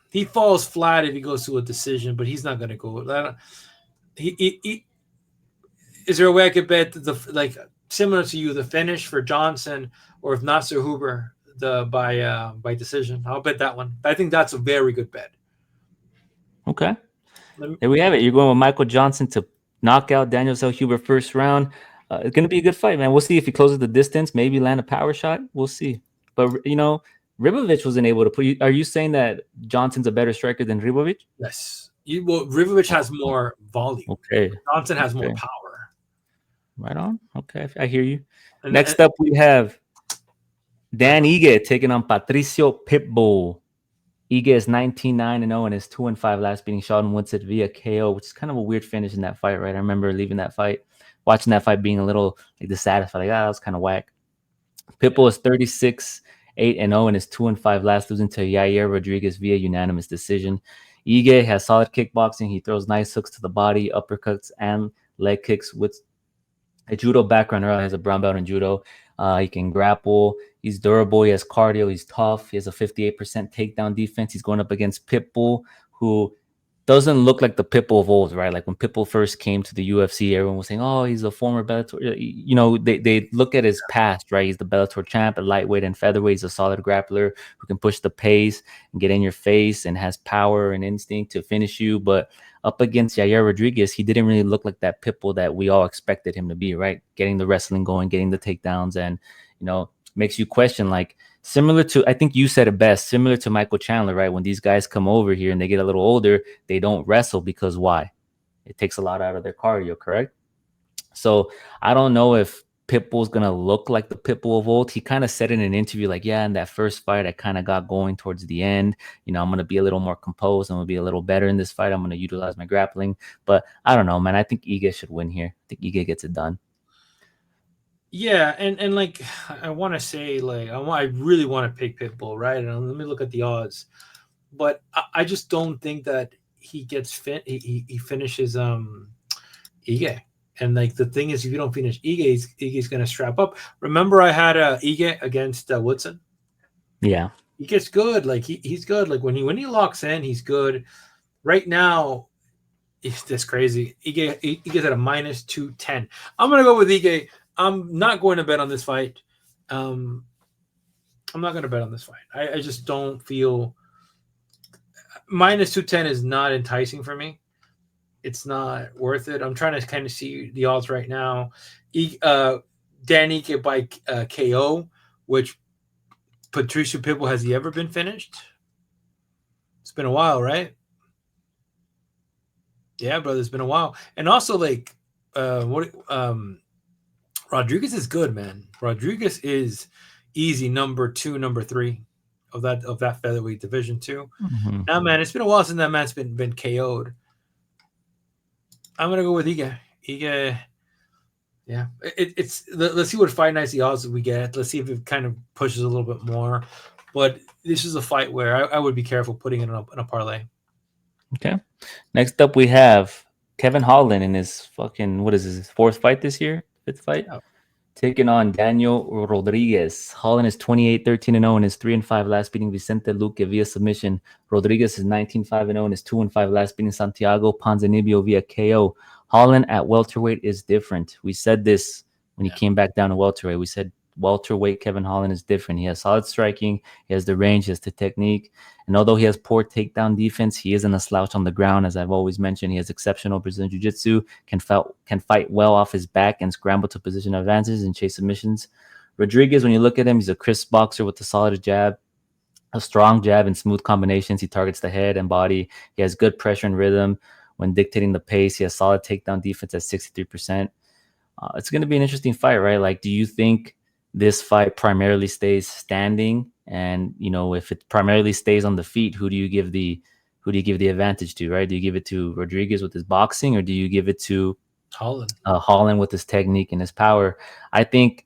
He falls flat if he goes to a decision, but he's not going to go. Is there a way I could bet similar to you, the finish for Johnson, or if not Zellhuber, by decision? I'll bet that one. I think that's a very good bet. Okay. There we have it. You're going with Michael Johnson to knockout Daniel Zellhuber first round. It's gonna be a good fight, man. We'll see if he closes the distance. Maybe land a power shot. We'll see. But Ribovic wasn't able to put you. Are you saying that Johnson's a better striker than Ribovic? Yes. Well, Rivovic has more volume. Okay. Johnson has more Okay. power. Right on. Okay, I hear you. And Next up, we have Dan Ige taking on Patricio Pitbull. Ige is 19-9-0 and is 2-5 last beating Sheldon Woodson via KO, which is kind of a weird finish in that fight, right? I remember leaving that fight, watching that fight, being a little like dissatisfied, like, that was kind of whack. Pitbull is 36-8-0 and is 2-5 last, losing to Yair Rodriguez via unanimous decision. Ige has solid kickboxing. He throws nice hooks to the body, uppercuts, and leg kicks with a judo background. Earl has a brown belt in judo. He can grapple. He's durable. He has cardio. He's tough. He has a 58% takedown defense. He's going up against Pitbull, who doesn't look like the Pitbull of old, right? Like when Pitbull first came to the UFC, everyone was saying, "Oh, he's a former Bellator." They look at his past, right? He's the Bellator champ at lightweight and featherweight. He's a solid grappler who can push the pace and get in your face and has power and instinct to finish you. But up against Yair Rodriguez, he didn't really look like that Pitbull that we all expected him to be, right? Getting the wrestling going, getting the takedowns, and makes you question, like, similar to, I think you said it best, similar to Michael Chandler, right? When these guys come over here and they get a little older, they don't wrestle because why? It takes a lot out of their cardio, correct? So I don't know if Pitbull's going to look like the Pitbull of old. He kind of said in an interview, like, yeah, in that first fight, I kind of got going towards the end. I'm going to be a little more composed. I'm going to be a little better in this fight. I'm going to utilize my grappling. But I don't know, man. I think Ige should win here. I think Ige gets it done. Yeah, and like I want to say, like I really want to pick Pitbull, right? And let me look at the odds, but I just don't think that he gets fit. He finishes Ige, and like the thing is, if you don't finish Ige, Ige's gonna strap up. Remember, I had Ige against Woodson. Yeah, he gets good. Like he's good. Like when he locks in, he's good. Right now, it's this crazy. Ige's at a -210. I'm gonna go with Ige. I'm not going to bet on this fight. I'm not going to bet on this fight. I just don't feel -210 is not enticing for me. It's not worth it. I'm trying to kind of see the odds right now. Dan Ige by KO, which Patricio Pitbull, has he ever been finished? It's been a while, right? Yeah, brother, it's been a while. And also, like, Rodriguez is good, man. Rodriguez is easy number 2, number 3 of that featherweight division too. Mm-hmm. Now, man, it's been a while since that man's been KO'd. I'm gonna go with Ige. Ige, yeah. Let's see what fight nights the odds we get. Let's see if it kind of pushes a little bit more. But this is a fight where I would be careful putting it in a parlay. Okay. Next up, we have Kevin Holland in his fucking, what is his 4th fight this year? 5th fight? Yeah. Taking on Daniel Rodriguez. Holland is 28-13-0 and is 3-5 last beating Vicente Luque via submission. Rodriguez is 19-5-0 and is 2-5 last beating Santiago Ponzinibbio via KO. Holland at welterweight is different. We said this when he came back down to welterweight. We said welterweight Kevin Holland is different. He has solid striking. He has the range. He has the technique. And although he has poor takedown defense, he isn't a slouch on the ground. As I've always mentioned, he has exceptional Brazilian jiu-jitsu, can fight well off his back and scramble to position advantages and chase submissions. Rodriguez, when you look at him, he's a crisp boxer with a solid jab, a strong jab and smooth combinations. He targets the head and body. He has good pressure and rhythm when dictating the pace. He has solid takedown defense at 63%. It's going to be an interesting fight, right? Like, do you think this fight primarily stays standing? And if it primarily stays on the feet, who do you give the advantage to, right? Do you give it to Rodriguez with his boxing, or do you give it to Holland with his technique and his power? I think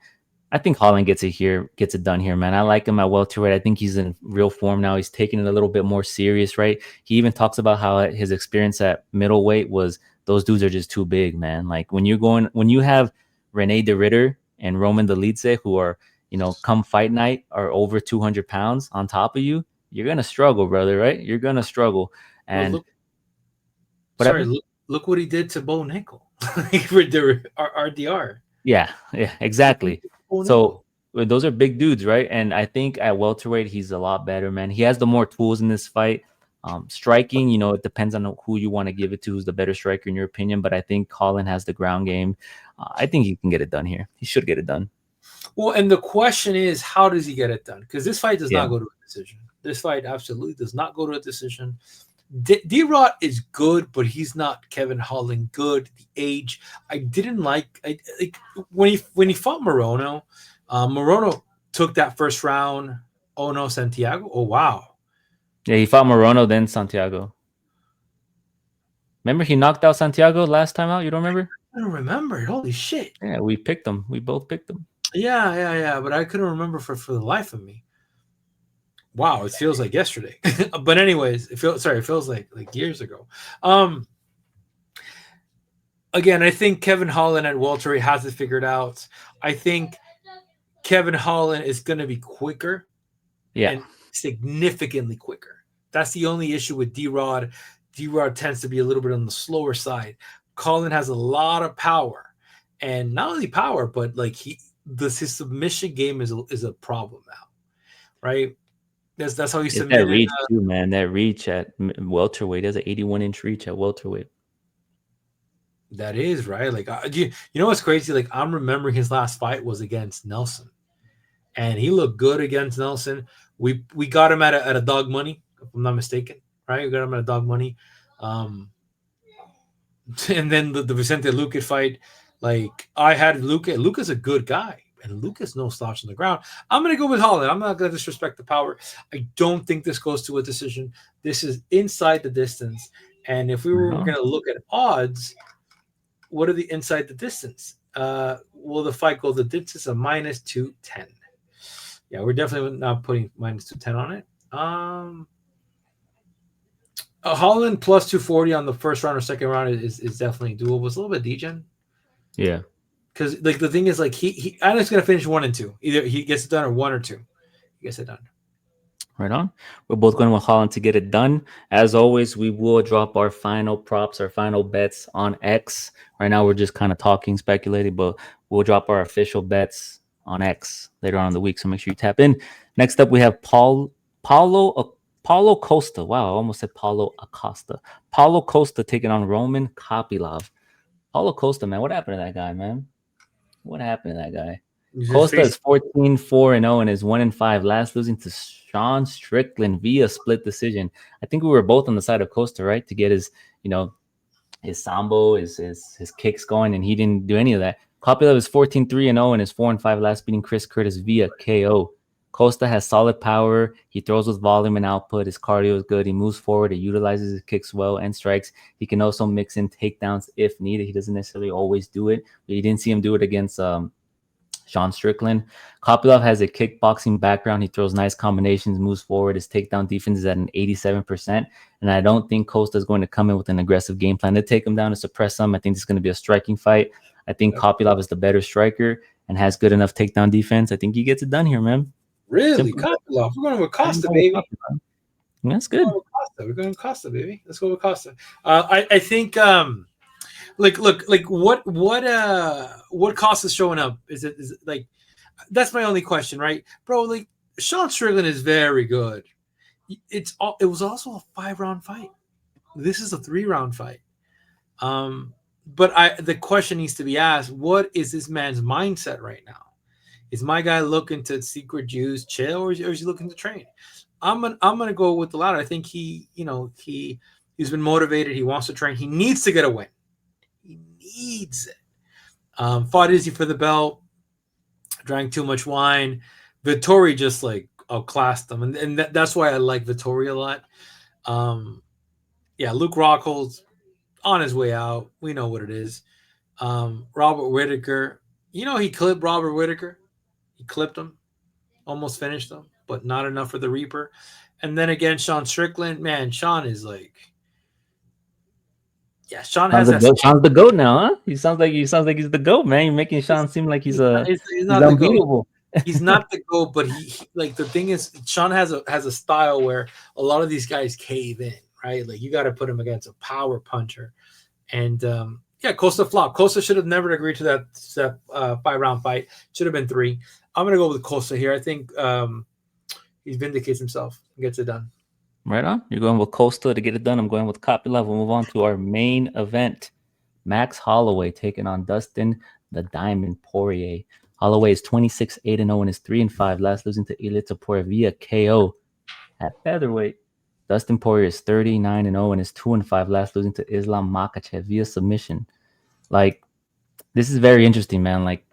Holland gets it done here, man. I like him at welterweight. I think he's in real form now. He's taking it a little bit more serious, right? He even talks about how his experience at middleweight was, those dudes are just too big, man. Like when you have Rene de Ritter and Roman Dolidze, who are, come fight night, are over 200 pounds on top of you, you're going to struggle, brother, right? You're going to struggle. And look what he did to Bo Nickel for the RDR. Yeah, exactly. So those are big dudes, right? And I think at welterweight, he's a lot better, man. He has the more tools in this fight. Striking, it depends on who you want to give it to, who's the better striker in your opinion. But I think Holland has the ground game. I think he can get it done here. He should get it done. Well, and the question is, how does he get it done? Because this fight does not go to a decision. This fight absolutely does not go to a decision. D-Rod is good, but he's not Kevin Holland good. The age, I didn't like when he fought Morono. Morono took that first round. Oh no, Santiago. Oh wow. Yeah, he fought Morono, then Santiago. Remember he knocked out Santiago last time out? You don't remember? I don't remember. Holy shit. Yeah, we picked him. We both picked him. Yeah. But I couldn't remember for the life of me. Wow, it feels like yesterday. But anyways, it feels like years ago. Again, I think Kevin Holland at welterweight has it figured out. I think Kevin Holland is going to be quicker. Yeah. And significantly quicker. That's the only issue with D-Rod. D-Rod tends to be a little bit on the slower side. Holland has a lot of power. And not only power, but his submission game is a problem now. Right? That's how he submitted. That reach too, man. That reach at welterweight. There's an 81-inch reach at welterweight. That is right. You know what's crazy? I'm remembering his last fight was against Nelson, and he looked good against Nelson. We got him at a dog money, if I'm not mistaken. Right? We got him at a dog money. And then the Vicente Luque fight. I had Luque. Luque's a good guy. And Luque's no slouch on the ground. I'm going to go with Holland. I'm not going to disrespect the power. I don't think this goes to a decision. This is inside the distance. And if we were going to look at odds, what are the inside the distance? Will the fight go the distance of -210? Yeah, we're definitely not putting -210 on it. Holland plus 240 on the first round or second round is definitely doable. It's a little bit degen. Yeah. Because the thing is, I'm just gonna finish 1 and 2. Either he gets it done or 1 or 2. He gets it done. Right on. We're both going with Holland to get it done. As always, we will drop our final props, our final bets on X. Right now, we're just kind of talking, speculating, but we'll drop our official bets on X later on in the week. So make sure you tap in. Next up, we have Paulo Costa. Wow, I almost said Paulo Acosta. Paulo Costa taking on Roman Kopylov. Paulo Costa, man, what happened to that guy, man? What happened to that guy? Costa is 14-4-0 and is 1-5. Last losing to Sean Strickland via split decision. I think we were both on the side of Costa, right? To get his, his sambo, his kicks going, and he didn't do any of that. Kopylov is 14-3-0 and is 4-5. Last beating Chris Curtis via KO. Costa has solid power. He throws with volume and output. His cardio is good. He moves forward. He utilizes his kicks well and strikes. He can also mix in takedowns if needed. He doesn't necessarily always do it. But you didn't see him do it against Sean Strickland. Kopylov has a kickboxing background. He throws nice combinations, moves forward. His takedown defense is at an 87%. And I don't think Costa is going to come in with an aggressive game plan to take him down, to suppress him. I think this is going to be a striking fight. I think Kopylov is the better striker and has good enough takedown defense. I think he gets it done here, man. Really? Kopylov. We're going with Costa, baby. That's good. We're going with Costa, baby. Let's go with Costa. I think what Costa's showing up? Is it that's my only question, right? Bro, Sean Strickland is very good. It was also a 5-round fight. This is a 3-round fight. But the question needs to be asked, what is this man's mindset right now? Is my guy looking to secret juice, chill, or is he looking to train? I'm gonna go with the latter. I think he's been motivated. He wants to train. He needs to get a win. He needs it. Fought Izzy for the belt. Drank too much wine. Vettori just outclassed him, and that's why I like Vettori a lot. Luke Rockhold's on his way out. We know what it is. Robert Whittaker. He clipped Robert Whittaker. He clipped him, almost finished him, but not enough for the Reaper. And then again, Sean Strickland, man, Sean is Sean has that. Sean's the GOAT now, huh? He sounds like he's the GOAT, man. You're making Sean seem like he's not unbeatable. He's not the GOAT, but he the thing is, Sean has a style where a lot of these guys cave in, right? You got to put him against a power puncher, and Costa flopped. Costa should have never agreed to that 5-round fight. Should have been 3. I'm going to go with Costa here. I think he vindicates himself and gets it done. Right on. You're going with Costa to get it done. I'm going with Kopylov. We'll move on to our main event. Max Holloway taking on Dustin the Diamond Poirier. Holloway is 26-8-0 and is 3-5, last losing to Ilya Poirier via KO at featherweight. Dustin Poirier is 39-0 and is 2-5, last losing to Islam Makhachev via submission. Like, this is very interesting, man. Like,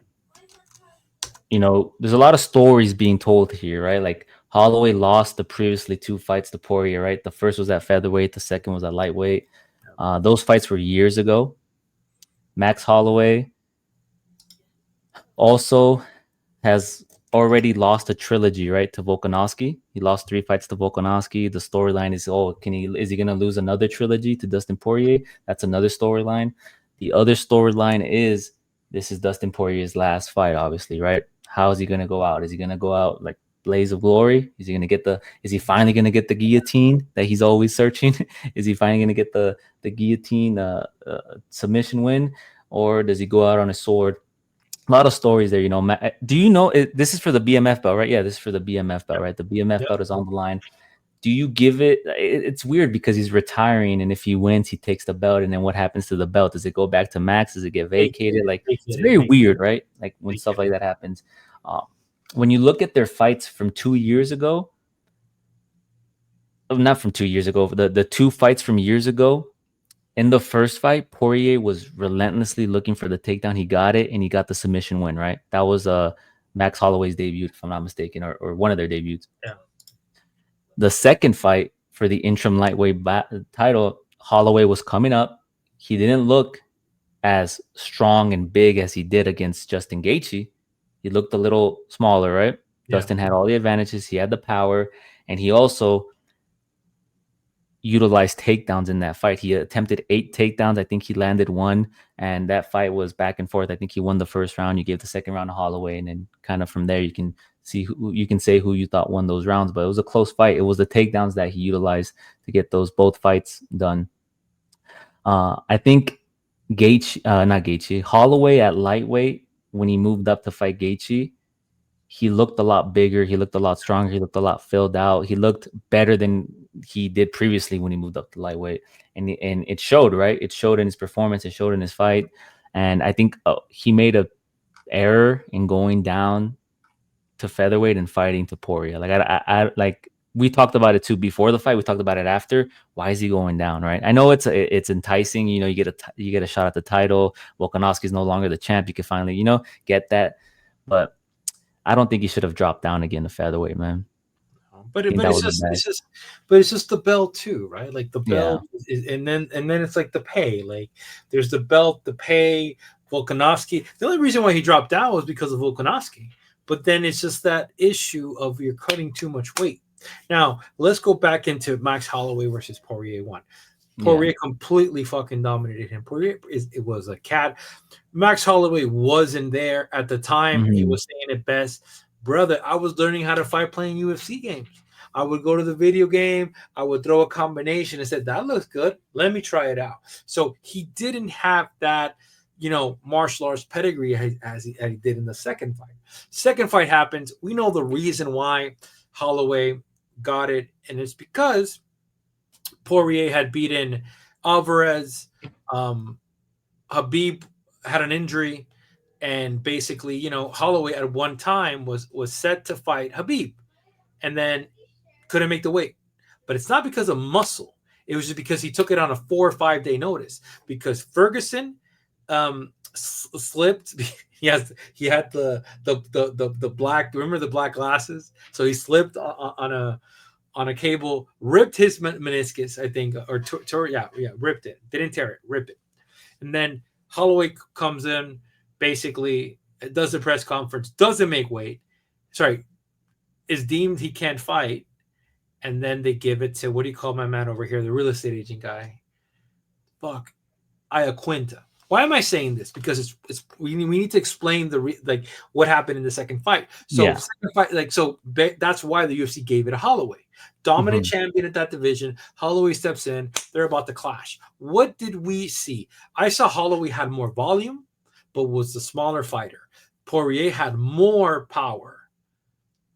you know, there's a lot of stories being told here, right? Like, Holloway lost the previously 2 fights to Poirier, right? The first was at featherweight, the second was at lightweight. Those fights were years ago. Max Holloway also has already lost a trilogy, right, to Volkanovski. He lost 3 fights to Volkanovski. The storyline is, is he going to lose another trilogy to Dustin Poirier? That's another storyline. The other storyline is this is Dustin Poirier's last fight, obviously, right? How is he going to go out? Is he going to go out like blaze of glory? Is he finally going to get the guillotine that he's always searching? Is he finally going to get the guillotine submission win? Or does he go out on a sword? A lot of stories there, you know. Do you know this is for the BMF belt, right? Yeah, this is for the BMF belt, right? The BMF belt is on the line. Do you give it? It's weird because he's retiring, and if he wins, he takes the belt, and then what happens to the belt? Does it go back to Max? Does it get vacated? Like, it's very weird, right? Like when stuff like that happens. When you look at their fights from 2 years ago, not from 2 years ago, the 2 fights from years ago. In the first fight, Poirier was relentlessly looking for the takedown. He got it, and he got the submission win, right? That was Max Holloway's debut, if I'm not mistaken, or one of their debuts. Yeah. The second fight for the interim lightweight title, Holloway was coming up. He didn't look as strong and big as he did against Justin Gaethje. He looked a little smaller, right? Yeah. Dustin had all the advantages. He had the power, and he also utilized takedowns in that fight. He attempted 8 takedowns. I think he landed 1, and that fight was back and forth. I think he won the first round. You gave the second round to Holloway, and then kind of from there you can see who you thought won those rounds. But it was a close fight. It was the takedowns that he utilized to get those both fights done. I think Holloway at lightweight, when he moved up to fight Gaethje, he looked a lot bigger. He looked a lot stronger. He looked a lot filled out. He looked better than he did previously when he moved up to lightweight. And it showed, right? It showed in his performance. It showed in his fight. And I think he made a error in going down to featherweight and fighting to Poirier. Like, I like, we talked about it too before the fight. We talked about it after. Why is he going down, right? I know it's enticing. You know, you get a shot at the title. Volkanovski's no longer the champ. You can finally, you know, get that. But I don't think he should have dropped down again to featherweight, man. But it's just the belt too, right? Like the belt, and then it's like the pay. Like there's the belt, the pay. Volkanovski. The only reason why he dropped down was because of Volkanovski. But then it's just that issue of you're cutting too much weight. Now let's go back into Max Holloway versus Poirier 1. Poirier completely fucking dominated him. Poirier it was a cat. Max Holloway wasn't there at the time. He was saying it best. Brother, I was learning how to fight playing UFC games. I would go to the video game. I would throw a combination and said, that looks good. Let me try it out. So he didn't have that, you know, martial arts pedigree as he did in the second fight. Second fight happens. We know the reason why Holloway got it, and it's because Poirier had beaten Alvarez. Khabib had an injury, and basically, you know, Holloway at one time was set to fight Khabib, and then couldn't make the weight. But it's not because of muscle. It was just because he took it on a 4 or 5 day notice. Because Ferguson slipped. He had the black. Remember the black glasses? So he slipped on a cable, ripped his meniscus, I think, or ripped it. Didn't tear it, rip it. And then Holloway comes in, basically does the press conference, doesn't make weight. Sorry, is deemed he can't fight. And then they give it to, what do you call my man over here, the real estate agent guy? Fuck, Iaquinta. Why am I saying this? Because we need to explain what happened in the second fight. So second fight, that's why the UFC gave it to Holloway. Dominant champion at that division. Holloway steps in. They're about to clash. What did we see? I saw Holloway had more volume, but was the smaller fighter. Poirier had more power,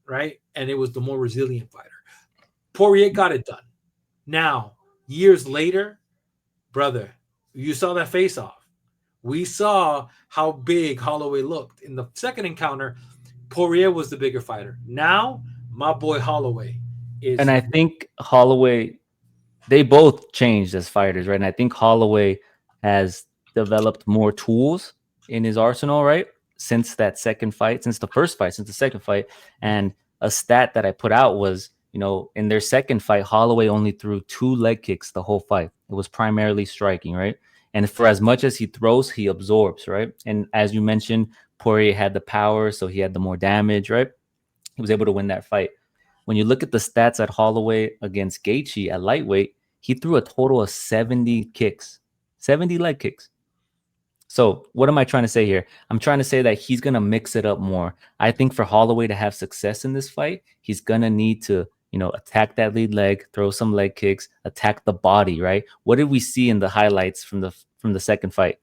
right? And it was the more resilient fighter. Poirier got it done. Now, years later, brother, you saw that face off. We saw how big Holloway looked. In the second encounter, Poirier was the bigger fighter. Now, my boy Holloway And is. I think Holloway, they both changed as fighters, right? And I think Holloway has developed more tools in his arsenal, right? Since that second fight, since the first fight, since the second fight. And a stat that I put out was, in their second fight, Holloway only threw 2 leg kicks the whole fight. It was primarily striking, right? And for as much as he throws, he absorbs, right? And as you mentioned, Poirier had the power, so he had the more damage, right? He was able to win that fight. When you look at the stats at Holloway against Gaethje at lightweight, he threw a total of 70 kicks, 70 leg kicks. So what am I trying to say here? I'm trying to say that he's going to mix it up more. I think for Holloway to have success in this fight, he's going to need to, attack that lead leg, throw some leg kicks, attack the body, right? What did we see in the highlights from the second fight?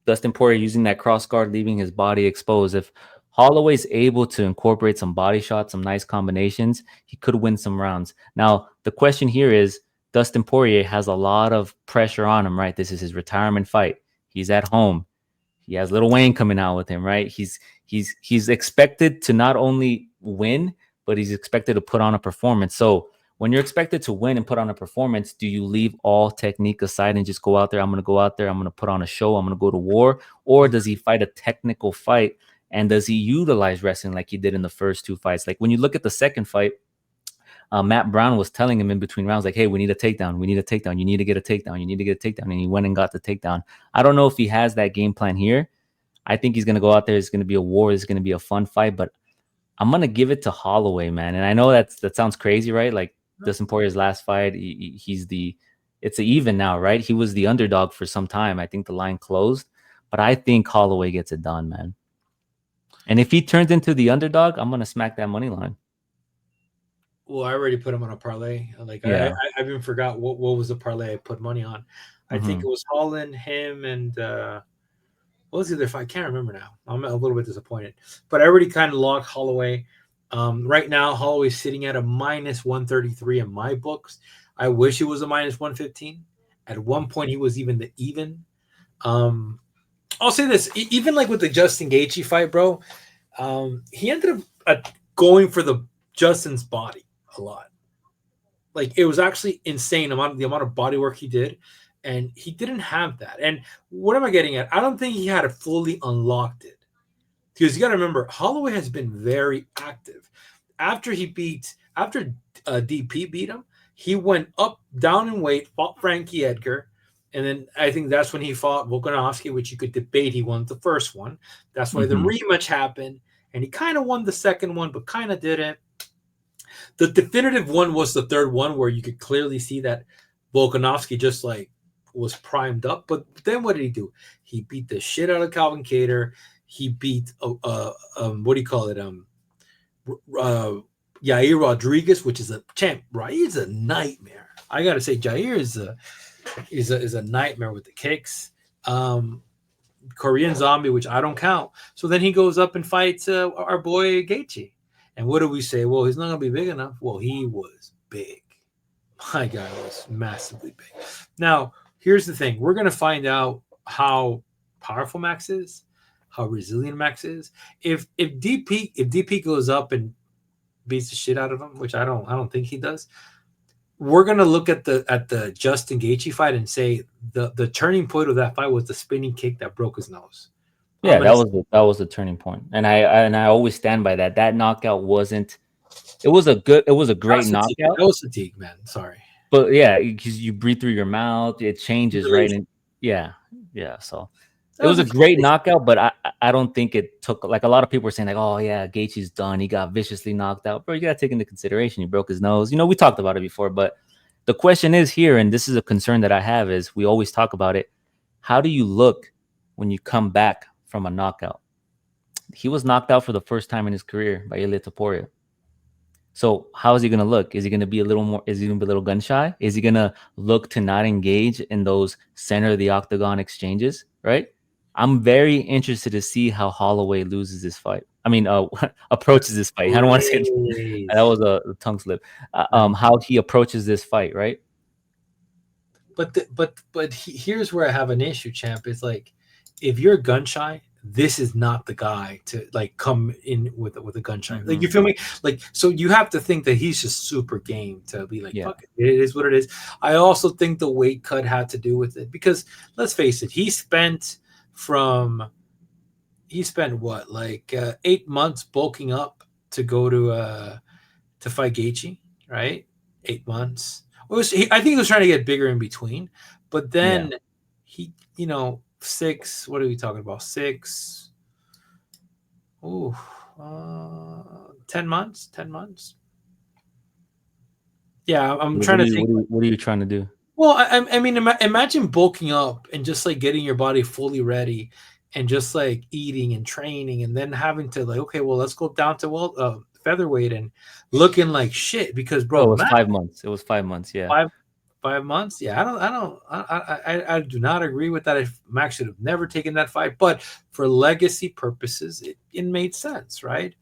Dustin Poirier using that cross guard, leaving his body exposed. If Holloway's able to incorporate some body shots, some nice combinations, he could win some rounds. Now, the question here is, Dustin Poirier has a lot of pressure on him, right? This is his retirement fight. He's at home. He has Little Wayne coming out with him, right? He's expected to not only win, but he's expected to put on a performance. So when you're expected to win and put on a performance, do you leave all technique aside and just go out there? I'm going to go out there. I'm going to put on a show. I'm going to go to war. Or does he fight a technical fight? And does he utilize wrestling like he did in the first 2 fights? Like when you look at the second fight, Matt Brown was telling him in between rounds, like, hey, we need a takedown. We need a takedown. You need to get a takedown. You need to get a takedown. And he went and got the takedown. I don't know if he has that game plan here. I think he's going to go out there. It's going to be a war. It's going to be a fun fight. But I'm going to give it to Holloway, man. And I know that sounds crazy, right? Like Dustin Poirier's last fight, it's an even now, right? He was the underdog for some time. I think the line closed. But I think Holloway gets it done, man. And if he turns into the underdog, I'm going to smack that money line. Well, I already put him on a parlay. Like Yeah. I even forgot what was the parlay I put money on. I think it was Holland, him, and what was the other fight? I can't remember now. I'm a little bit disappointed, but I already kind of locked Holloway. Right now, Holloway's sitting at a minus 133 in my books. I wish it was a minus 115. At one point, he was even the even. I'll say this: even like with the Justin Gaethje fight, bro, he ended up going for the Justin's body a lot. Like it was actually insane the amount of body work he did, and he didn't have that. And what am I getting at? I don't think he had fully unlocked it, because you got to remember Holloway has been very active. After DP beat him, he went up down in weight, fought Frankie Edgar, and then I think that's when he fought Volkanovski, which you could debate. He won the first one. That's why the rematch happened, and he kind of won the second one, but kind of didn't. The definitive one was the third one, where you could clearly see that Volkanovski just like was primed up. But then what did he do? He beat the shit out of Calvin Kattar. He beat what do you call it? Yair Rodriguez, which is a champ. Right, he's a nightmare. I gotta say, Jair is a nightmare with the kicks. Korean Zombie, which I don't count. So then he goes up and fights our boy Gaethje. And what do we say? Well, he's not going to be big enough. Well, he was big. My guy was massively big. Now, here's the thing. We're going to find out how powerful Max is, how resilient Max is. If DP goes up and beats the shit out of him, which I don't think he does, we're going to look at the Justin Gaethje fight and say the turning point of that fight was the spinning kick that broke his nose. Yeah, that was the turning point, and I always stand by that. That knockout wasn't. It was a great knockout. That was fatigue, man. Sorry, but yeah, because you breathe through your mouth, it changes, right? And yeah. So it was a great knockout, but I don't think it took, like a lot of people were saying, like, oh yeah, Gaethje's done. He got viciously knocked out, bro. You got to take into consideration he broke his nose. We talked about it before, but the question is here, and this is a concern that I have, is we always talk about it. How do you look when you come back from a knockout? He was knocked out for the first time in his career by Ilia Topuria. So how is he going to look? Is he going to be a little gun shy? Is he going to look to not engage in those center of the octagon exchanges, right? I'm very interested to see how Holloway loses this fight. I mean, approaches this fight. I don't want to say that was a tongue slip. How he approaches this fight, right? But here's where I have an issue, champ. It's like, if you're gun shy, this is not the guy to like come in with a gun shy. Like, you feel me? Like, so you have to think that he's just super game to be like, fuck it, it is what it is. I also think the weight cut had to do with it, because let's face it, he spent what, like 8 months bulking up to go to fight Gaethje, right? 8 months. I think he was trying to get bigger in between, but then he, 6. What are we talking about? 6. 10 months. 10 months. Yeah, I'm trying to think. What are you trying to do? Well, I mean, imagine bulking up and just like getting your body fully ready, and just like eating and training, and then having to like, okay, well, let's go down to featherweight and looking like shit, because bro, it was 5 months. It was 5 months. Yeah, 5 months. Yeah, I do not agree with that. Max should have never taken that fight, but for legacy purposes, it made sense, right?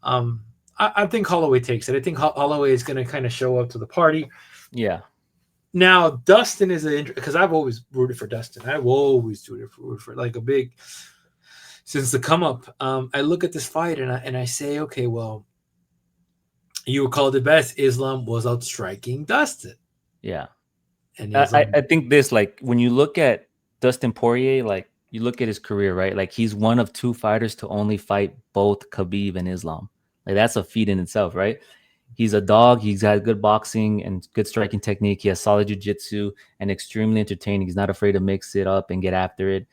I think Holloway takes it. I think Holloway is going to kind of show up to the party. Yeah. Now Dustin is because I've always rooted for Dustin. I've always rooted for like a big, since the come up. I look at this fight and I say, okay, well, you called it best. Islam was outstriking Dustin. Yeah. And I think this, like, when you look at Dustin Poirier, like, you look at his career, right? Like, he's one of 2 fighters to only fight both Khabib and Islam. Like, that's a feat in itself, right? He's a dog. He's got good boxing and good striking technique. He has solid jiu-jitsu and extremely entertaining. He's not afraid to mix it up and get after it.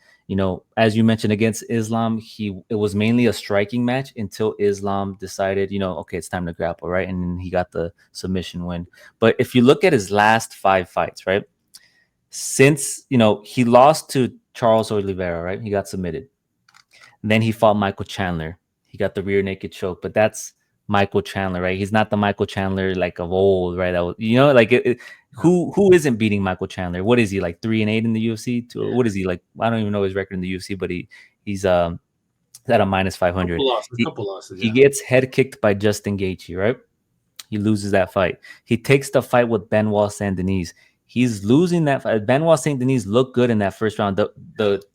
As you mentioned, against Islam, it was mainly a striking match until Islam decided, okay, it's time to grapple, right? And then he got the submission win. But if you look at his last 5 fights, right? Since, he lost to Charles Oliveira, right? He got submitted. And then he fought Michael Chandler. He got the rear naked choke, but that's Michael Chandler, right? He's not the Michael Chandler like of old, right? That was, who isn't beating Michael Chandler? What is he, like 3-8 in the UFC? What is he like? I don't even know his record in the UFC, but he's at a -500. Couple losses. He gets head kicked by Justin Gaethje, right? He loses that fight. He takes the fight with Benoit Saint-Denis. He's losing that fight. Benoit Saint-Denis looked good in that first round.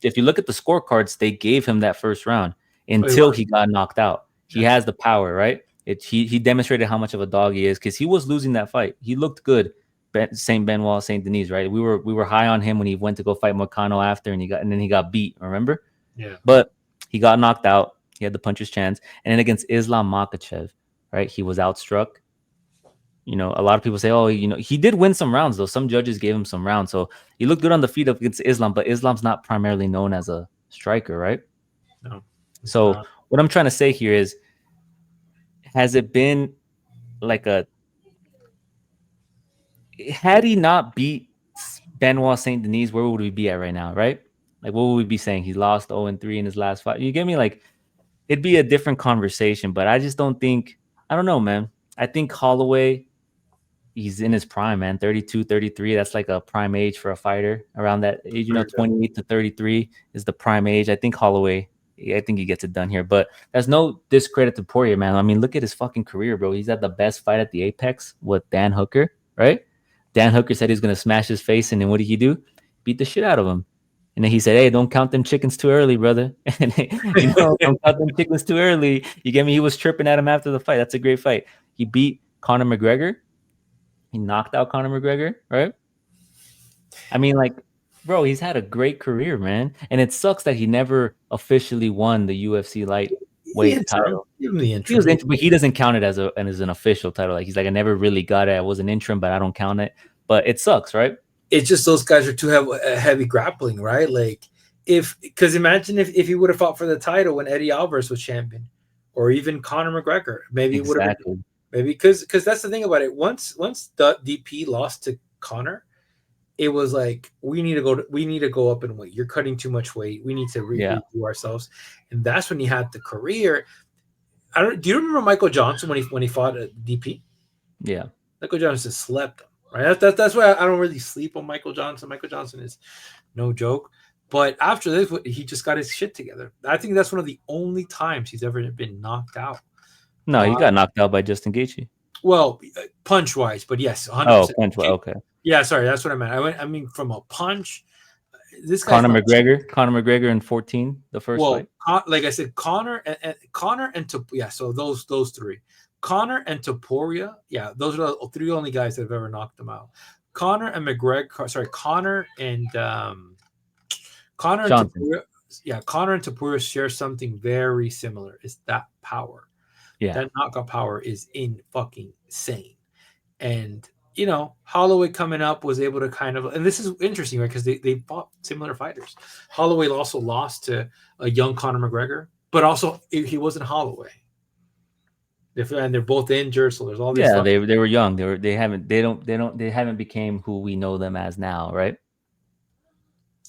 If you look at the scorecards, they gave him that first round until he got knocked out. He has the power, right? He demonstrated how much of a dog he is, because he was losing that fight. He looked good, Benoit Saint-Denis, right? We were high on him when he went to go fight Moicano after, and then he got beat. Remember? Yeah. But he got knocked out. He had the puncher's chance, and then against Islam Makhachev, right? He was outstruck. A lot of people say, oh, he did win some rounds though. Some judges gave him some rounds, so he looked good on the feet against Islam. But Islam's not primarily known as a striker, right? No. So what I'm trying to say here is, has it been like had he not beat Benoit Saint-Denis, where would we be at right now, right? Like, what would we be saying? He lost 0-3 in his last fight. You get me? Like, it'd be a different conversation, but I just don't think, I don't know, man. I think Holloway, he's in his prime, man. 32, 33. That's like a prime age for a fighter around that age. 28 to 33 is the prime age. I think Holloway, I think he gets it done here. But there's no discredit to Poirier, man. I mean, look at his fucking career, bro. He's at the best fight at the Apex with Dan Hooker, right? Dan Hooker said he's going to smash his face, and then what did he do? Beat the shit out of him. And then he said, hey, don't count them chickens too early, brother. And don't count them chickens too early. You get me? He was chirping at him after the fight. That's a great fight. He beat Conor McGregor. He knocked out Conor McGregor, right? I mean, like, bro, he's had a great career, man. And it sucks that he never officially won the UFC lightweight title. Give him the interim. But he doesn't count it as an official title. Like, he's like, I never really got it. I was an interim, but I don't count it. But it sucks, right? It's just those guys are too heavy grappling, right? Like, because imagine if he would have fought for the title when Eddie Alvarez was champion, or even Conor McGregor, maybe it would have been, maybe because that's the thing about it. Once the DP lost to Conor, it was like, we need to go up in weight. You're cutting too much weight. We need to redo ourselves, and that's when he had the career. Do you remember Michael Johnson when he fought at DP? Yeah, Michael Johnson slept him. Right, that's why I don't really sleep on Michael Johnson. Michael Johnson is no joke. But after this, he just got his shit together. I think that's one of the only times he's ever been knocked out. No, he got knocked out by Justin Gaethje. Well, punch wise, but yes, 100%. Oh, punch. Okay. Yeah, sorry, that's what I meant. I mean, from a punch, this guy's Conor McGregor in 14, the first fight. Like I said, Conor and so those three, Conor and Topuria, yeah, those are the three only guys that have ever knocked them out. Conor and Topuria, yeah, Conor and Topuria share something very similar. It's that power. Yeah, that knockout power is fucking insane. And Holloway coming up was able to kind of, and this is interesting, right? Because they fought similar fighters. Holloway also lost to a young Conor McGregor, but also he wasn't Holloway. And they're both injured, so there's all these. Yeah, they were young. They haven't became who we know them as now, right?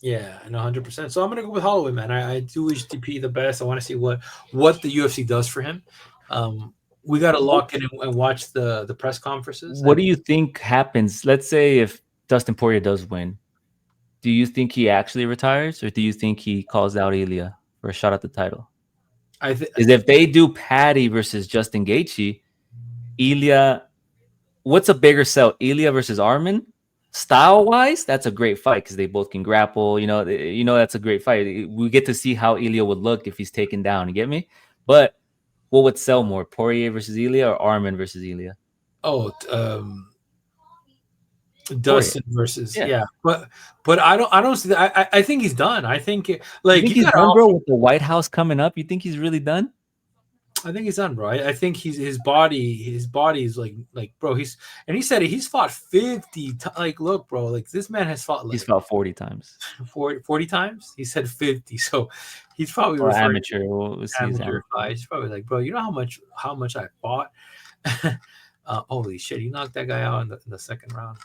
Yeah, and 100%. So I'm gonna go with Holloway, man. I do wish DP the best. I want to see what the UFC does for him. We got to lock in and watch the press conferences. What do you think happens? Let's say if Dustin Poirier does win, do you think he actually retires, or do you think he calls out Ilya for a shot at the title? Because if they do Paddy versus Justin Gaethje, Ilya, what's a bigger sell, Ilya versus Arman? Style-wise, that's a great fight because they both can grapple. That's a great fight. We get to see how Ilya would look if he's taken down. You get me? But what would sell more, Poirier versus Ilya or Arman versus Ilya? Oh, Dustin versus but I don't see that. I think he's done. I think he's done, bro. With the White House coming up, you think he's really done? I think he's done, bro. I think his body is like bro. He said he's fought 50. Like, look, bro. Like, this man has fought. He's fought 40 times. 40 times. He said 50. So he's probably amateur. Amateur fight. He's probably like, bro. You know how much I fought. Holy shit! He knocked that guy out in the second round.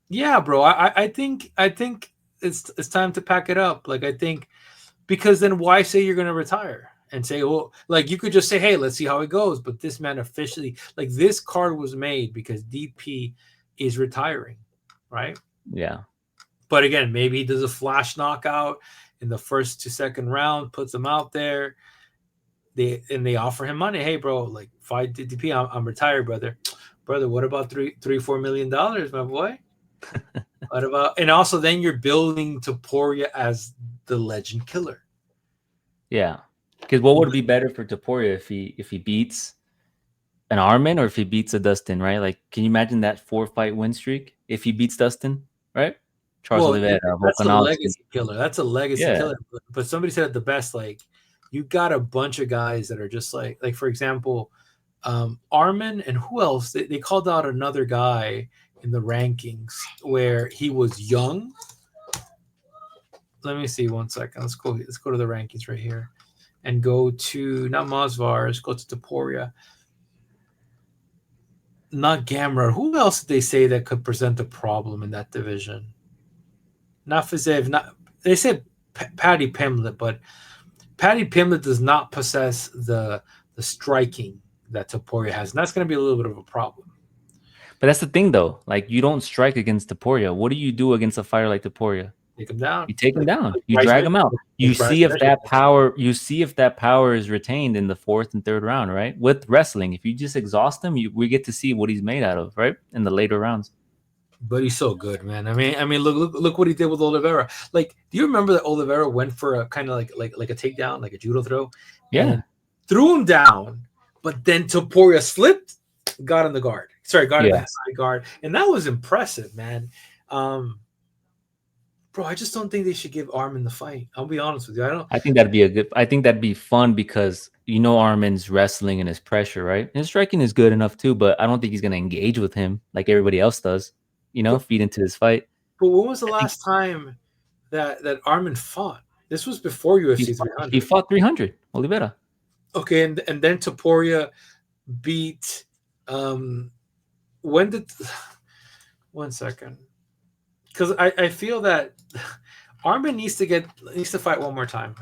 Yeah, bro. I think it's time to pack it up. Like, I think. Because then why say you're going to retire and say, well, like, you could just say, hey, let's see how it goes. But this man officially, like, this card was made because DP is retiring, right? Yeah. But again, maybe he does a flash knockout in the first to second round, puts him out there. They offer him money. Hey, bro, like, fight DP. I'm retired, brother. Brother, what about $3-4 million, my boy? What about, and also then you're building Topuria as the legend killer. Yeah, because what would be better for Topuria if he beats an Arman or if he beats a Dustin, right? Like, can you imagine that 4-fight win streak if he beats Dustin, right? Oliveira, that's a legacy killer. That's a legacy killer. But somebody said it the best. Like, you got a bunch of guys that are just like for example, Arman and who else? They called out another guy in the rankings where he was young. Let me see 1 second. Let's go to the rankings right here and go to not Masvar. Let's go to Topuria. Not Gamrot. Who else did they say that could present a problem in that division? Not Fizev. They said Paddy Pimblett, but Paddy Pimblett does not possess the striking that Topuria has, and that's going to be a little bit of a problem. But that's the thing, though. Like, you don't strike against Topuria. What do you do against a fighter like Topuria? Take him down. You take him down. You drag him out. You see if that power. You see if that power is retained in the 4th and 3rd round, right? With wrestling, if you just exhaust him, we get to see what he's made out of, right? In the later rounds. But he's so good, man. I mean, look what he did with Oliveira. Like, do you remember that Oliveira went for a kind of like a takedown, like a judo throw? Yeah. Threw him down, but then Topuria slipped, got in the guard. Sorry, got in the side guard, and that was impressive, man. Bro, I just don't think they should give Arman the fight. I'll be honest with you. I think that'd be fun because Arman's wrestling and his pressure, right? And his striking is good enough too, but I don't think he's gonna engage with him like everybody else does. Feed into his fight. But when was the last time that Arman fought? This was before UFC 300. He fought 300, Oliveira. Okay, and then Topuria beat. When did? 1 second. Because I feel that Arman needs to fight one more time.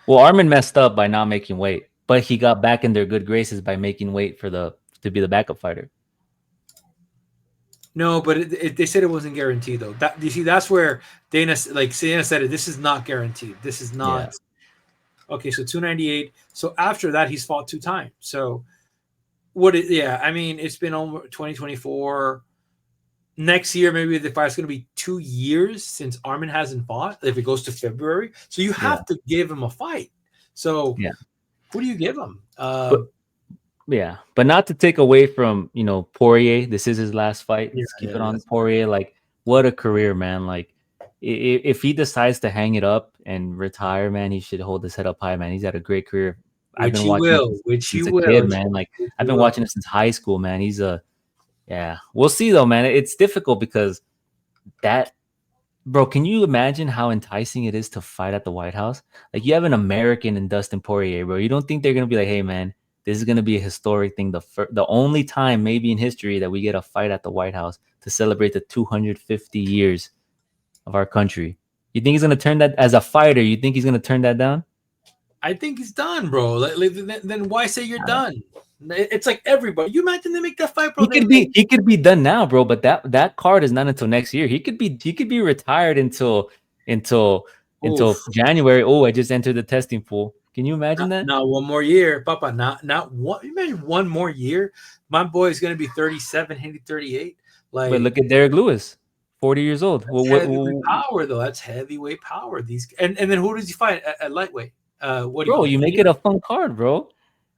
Well, Arman messed up by not making weight, but he got back in their good graces by making weight to be the backup fighter. No, but they said it wasn't guaranteed though. That you see, that's where Dana said it. This is not guaranteed. This is Yeah, not okay. So 298. So after that, he's fought 2 times. So yeah, I mean, it's been over 2024. Next year, maybe the fight's going to be 2 years since Armin hasn't fought. If it goes to February, so you yeah, have to give him a fight. So yeah. who do you give him? But yeah, but not to take away from Poirier. This is his last fight. Yeah, Let's keep it yeah, on Poirier. Like, what a career, man! Like, if he decides to hang it up and retire, man, he should hold his head up high, man. He's had a great career. I've which been he watching him will, which he since a will, kid, man. Like, which I've he been will. watching him since high school, man. Yeah. We'll see though, man. It's difficult because that bro, can you imagine how enticing it is to fight at the White House? Like you have an American in Dustin Poirier, bro. You don't think they're gonna be like, hey, man, this is gonna be a historic thing. The only time maybe in history that we get a fight at the White House to celebrate the 250 years of our country. You think he's gonna turn that as a fighter? You think he's gonna turn that down? I think he's done, bro. Then why say you're done? It's like everybody. You imagine they make that fight, bro. He could be done now, bro. But that card is not until next year. He could be retired until Oof. January. Oh, I just entered the testing pool. Can you imagine that? Not one more year, Papa. Not one. You imagine one more year. My boy is gonna be 37, hitting 38. Like, But look at Derek Lewis, 40 years old. heavyweight power, though. That's heavyweight power. And then who does he fight at lightweight? What do you bro, call you make it a fun card, bro.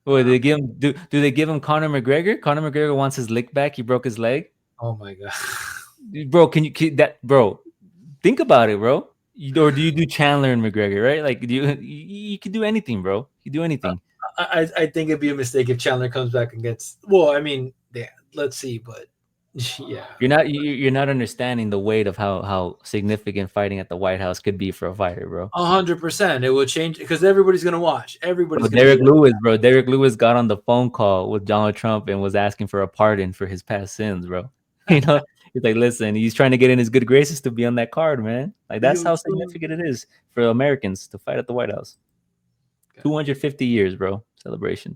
What, they give him, do they give him Conor McGregor? Conor McGregor wants his lick back. He broke his leg. Oh my god, Bro, can that, bro? Think about it, bro. Or do you do Chandler and McGregor, right? Like, you can do anything, bro. You do anything. I think it'd be a mistake if Chandler comes back and gets. Well, I mean, yeah, let's see, but yeah, You're not understanding the weight of how significant fighting at the White House could be for a fighter, bro. 100%. It will change because everybody's gonna watch. Everybody's gonna Derek be Lewis, bro. Derek Lewis got on the phone call with Donald Trump and was asking for a pardon for his past sins, bro. He's like, listen, he's trying to get in his good graces to be on that card, man. Like that's how significant it is for Americans to fight at the White House. 250 years, bro. Celebration.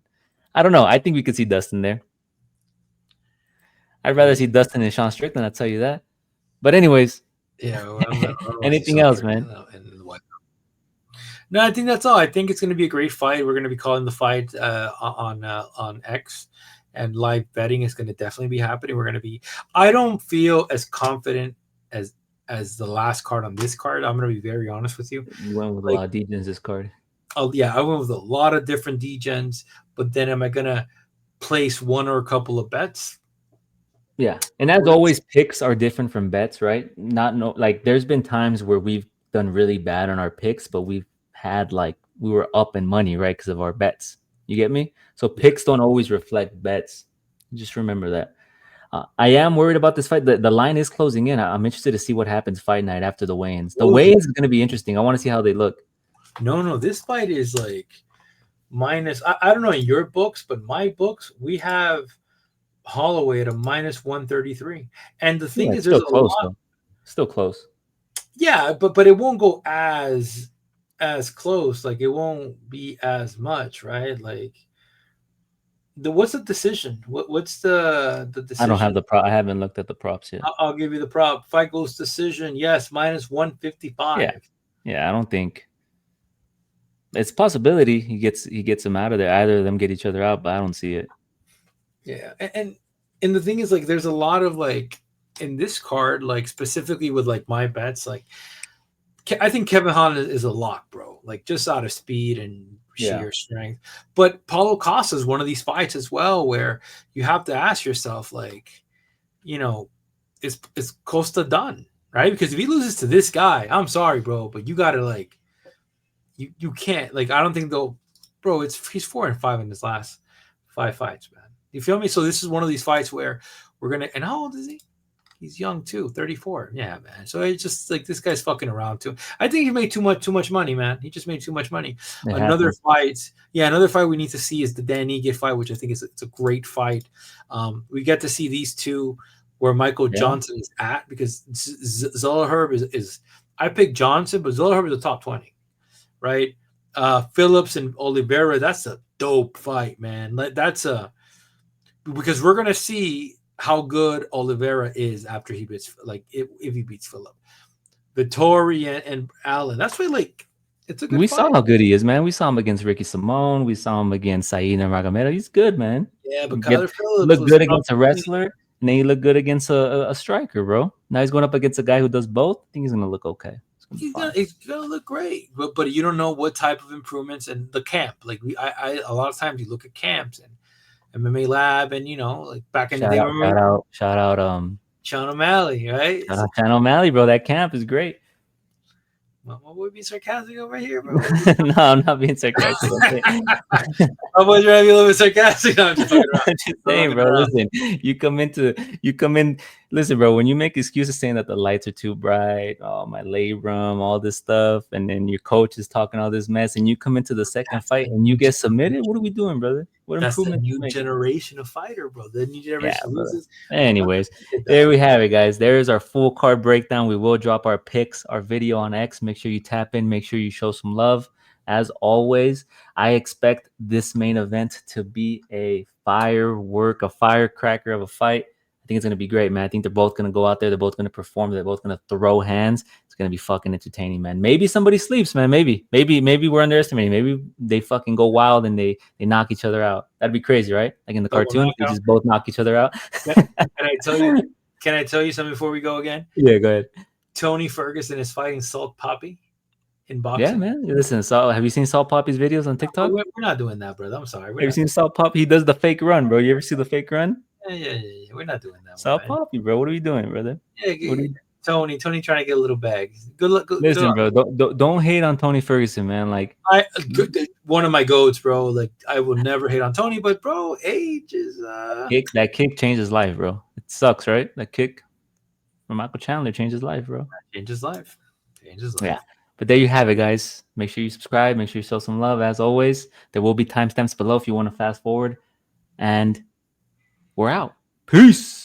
I don't know. I think we could see Dustin there. I'd rather see Dustin and Sean Strickland, I'll tell you that. But anyways, yeah. anything else, man? No, I think that's all. I think it's going to be a great fight. We're going to be calling the fight on X, and live betting is going to definitely be happening. We're going to be. I don't feel as confident as the last card on this card. I'm going to be very honest with you. You went with a lot of degens this card. Oh yeah, I went with a lot of different degens, but then am I going to place one or a couple of bets? Yeah, and as always, picks are different from bets, right? Like there's been times where we've done really bad on our picks, but we've had we were up in money, right, because of our bets. You get me? So picks don't always reflect bets. Just remember that. I am worried about this fight. The line is closing in. I'm interested to see what happens fight night after the weigh-ins. The weigh-ins is going to be interesting. I want to see how they look. No, this fight is like minus. I don't know in your books, but my books we have Holloway at a minus 133. And the thing is, there's still close, though. Still close. Yeah, but it won't go as close. Like it won't be as much, right? Like what's the decision? What's the decision? I don't have the prop. I haven't looked at the props yet. I'll give you the prop. Fight goes decision. Yes, minus 155. Yeah. I don't think it's a possibility he gets them out of there. Either of them get each other out, but I don't see it. Yeah, and the thing is, like, there's a lot of like in this card, like specifically with like my bets, like I think Kevin Holland is a lock, bro. Like just out of speed and sheer strength. But Paulo Costa is one of these fights as well, where you have to ask yourself, like, is Costa done, right? Because if he loses to this guy, I'm sorry, bro, but you gotta like, you can't like. I don't think they'll, bro. He's 4-5 in his last 5 fights, man. You feel me? So this is one of these fights where we're gonna. And how old is he? He's young too, 34. Yeah, man. So it's just like this guy's fucking around too. I think he made too much money, man. He just made too much money. Another fight we need to see is the Dan Ige fight, which I think it's a great fight. We get to see these two where Michael Johnson is at, because Zellhuber is I picked Johnson, but Zellhuber is a top 20, right? Phillips and Oliveira, that's a dope fight, man. That's because we're gonna see how good Oliveira is after he beats, like if he beats Phillips. Vettori and Allen. That's why, like, it's a good We saw fight. how good he is, man. We saw him against Ricky Simone. We saw him against Said Nurmagomedov. He's good, man. Yeah, but Get Kyler Phillips look was good tough against a to beat. wrestler, and then he look good against a striker, bro. Now he's going up against a guy who does both. I think he's gonna look okay. It's gonna be fine. He's gonna look great, but you don't know what type of improvements and the camp. Like I a lot of times you look at camps and MMA Lab, and like back in the day, remember Shout out, Sean O'Malley, right? shout out Channel O'Malley, bro. That camp is great. What would be sarcastic over here, bro? No, I'm not being sarcastic. I was trying to be a little bit sarcastic. No, I'm just talking around. I'm just saying, bro. Listen, you come in. Listen, bro. When you make excuses saying that the lights are too bright, oh my labrum, all this stuff, and then your coach is talking all this mess, and you come into the second fight and you get submitted. What are we doing, brother? What That's the improvement? new generation of fighter, bro. The new generation loses. Anyways, there we have it, guys. There is our full card breakdown. We will drop our picks, our video on X. Make sure you tap in. Make sure you show some love. As always, I expect this main event to be a firework, a firecracker of a fight. I think it's going to be great, man. I think they're both going to go out there. They're both going to perform. They're both going to throw hands. It's going to be fucking entertaining, man. Maybe somebody sleeps, man. Maybe we're underestimating. Maybe they fucking go wild and they knock each other out. That'd be crazy, right? Like in the cartoon, they just both knock each other out. Can I tell you something before we go again? Yeah, go ahead. Tony Ferguson is fighting Salt Poppy in boxing. Yeah, man. Listen, have you seen Salt Poppy's videos on TikTok? We're not doing that, brother. I'm sorry. Have you seen Salt Poppy? He does the fake run, bro. You ever see the fake run? Yeah. We're not doing that. Salt Poppy, bro. What are we doing, brother? Yeah, Tony trying to get a little bag. Good luck. Listen, bro. Don't hate on Tony Ferguson, man. Like one of my goats, bro. Like I will never hate on Tony, but bro, age is that kick changed his life, bro. It sucks, right? That kick from Michael Chandler changed his life, bro. Changed his life. Yeah. But there you have it, guys. Make sure you subscribe. Make sure you show some love. As always, there will be timestamps below if you want to fast forward. And we're out. Peace.